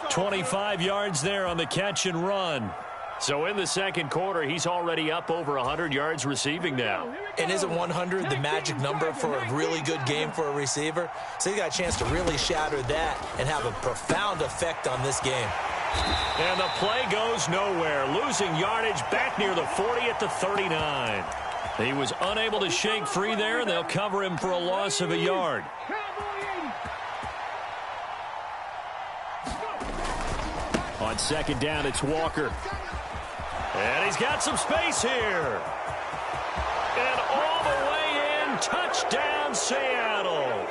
[SPEAKER 1] 25 yards there on the catch and run. So in the second quarter, he's already up over 100 yards receiving now.
[SPEAKER 2] And isn't 100 the magic number for a really good game for a receiver? So he got a chance to really shatter that and have a profound effect on this game.
[SPEAKER 1] And the play goes nowhere. Losing yardage back near the 40 at the 39. He was unable to shake free there, and they'll cover him for a loss of a yard.
[SPEAKER 4] On 2nd down, it's Walker.
[SPEAKER 1] And he's got some space here. And all the way in, touchdown Seattle.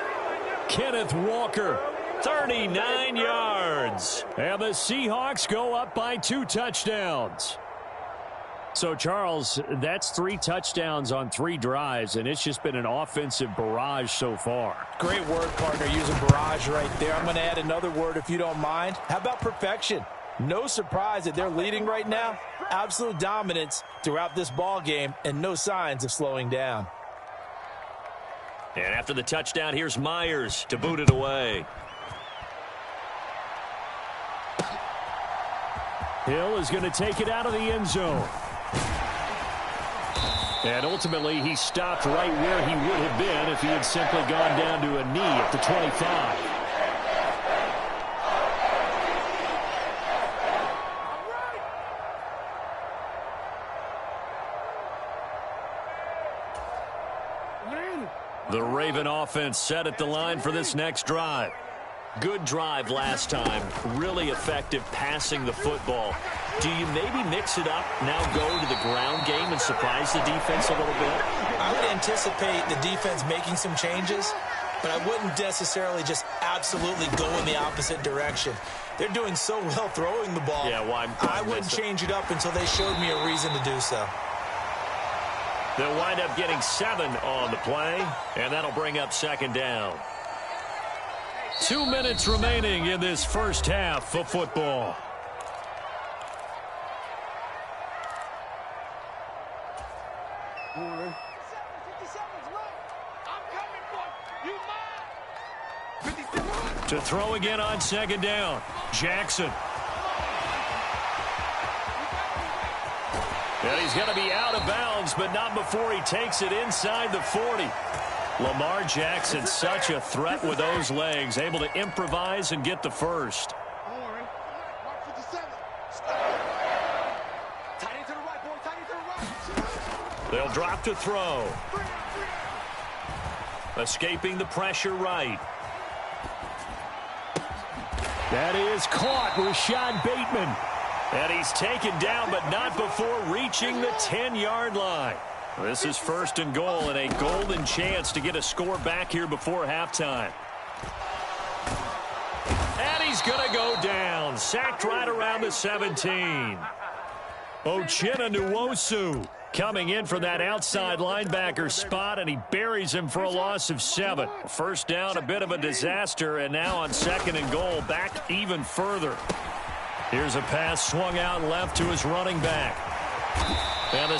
[SPEAKER 4] Kenneth Walker,
[SPEAKER 1] 39 yards.
[SPEAKER 4] and the Seahawks go up by 2 touchdowns. So, Charles, that's 3 touchdowns on 3 drives, and it's just been an offensive barrage so far.
[SPEAKER 2] Great word, partner, using barrage right there. I'm going to add another word if you don't mind. How about perfection? No surprise that they're leading right now. Absolute dominance throughout this ball game and no signs of slowing down.
[SPEAKER 1] And after the touchdown, here's Myers to boot it away.
[SPEAKER 4] Hill is going to take it out of the end zone. And ultimately, he stopped right where he would have been if he had simply gone down to a knee at the 25.
[SPEAKER 1] The Raven offense set at the line for this next drive. Good drive last time. Really effective passing the football. Do you maybe mix it up, now go to the ground game and surprise the defense a little bit?
[SPEAKER 2] I would anticipate the defense making some changes, but I wouldn't necessarily just absolutely go in the opposite direction. They're doing so well throwing the ball.
[SPEAKER 1] Yeah, well,
[SPEAKER 2] I wouldn't change it up until they showed me a reason to do so.
[SPEAKER 1] They'll wind up getting 7 on the play, and that'll bring up 2nd down. 2 minutes remaining in this first half of football. To throw again on 2nd down, Jackson. And he's going to be out of bounds, but not before he takes it inside the 40. Lamar Jackson, such a threat with those legs, able to improvise and get the first. They'll drop to throw. Escaping the pressure right.
[SPEAKER 4] That is caught, Rashad Bateman.
[SPEAKER 1] And he's taken down, but not before reaching the 10-yard line. This is 1st and goal, and a golden chance to get a score back here before halftime. And he's going to go down. Sacked right around the 17. Uchenna Nwosu coming in for that outside linebacker spot, and he buries him for a loss of 7. First down, a bit of a disaster, and now on 2nd and goal, back even further. Here's a pass swung out left to his running back. And the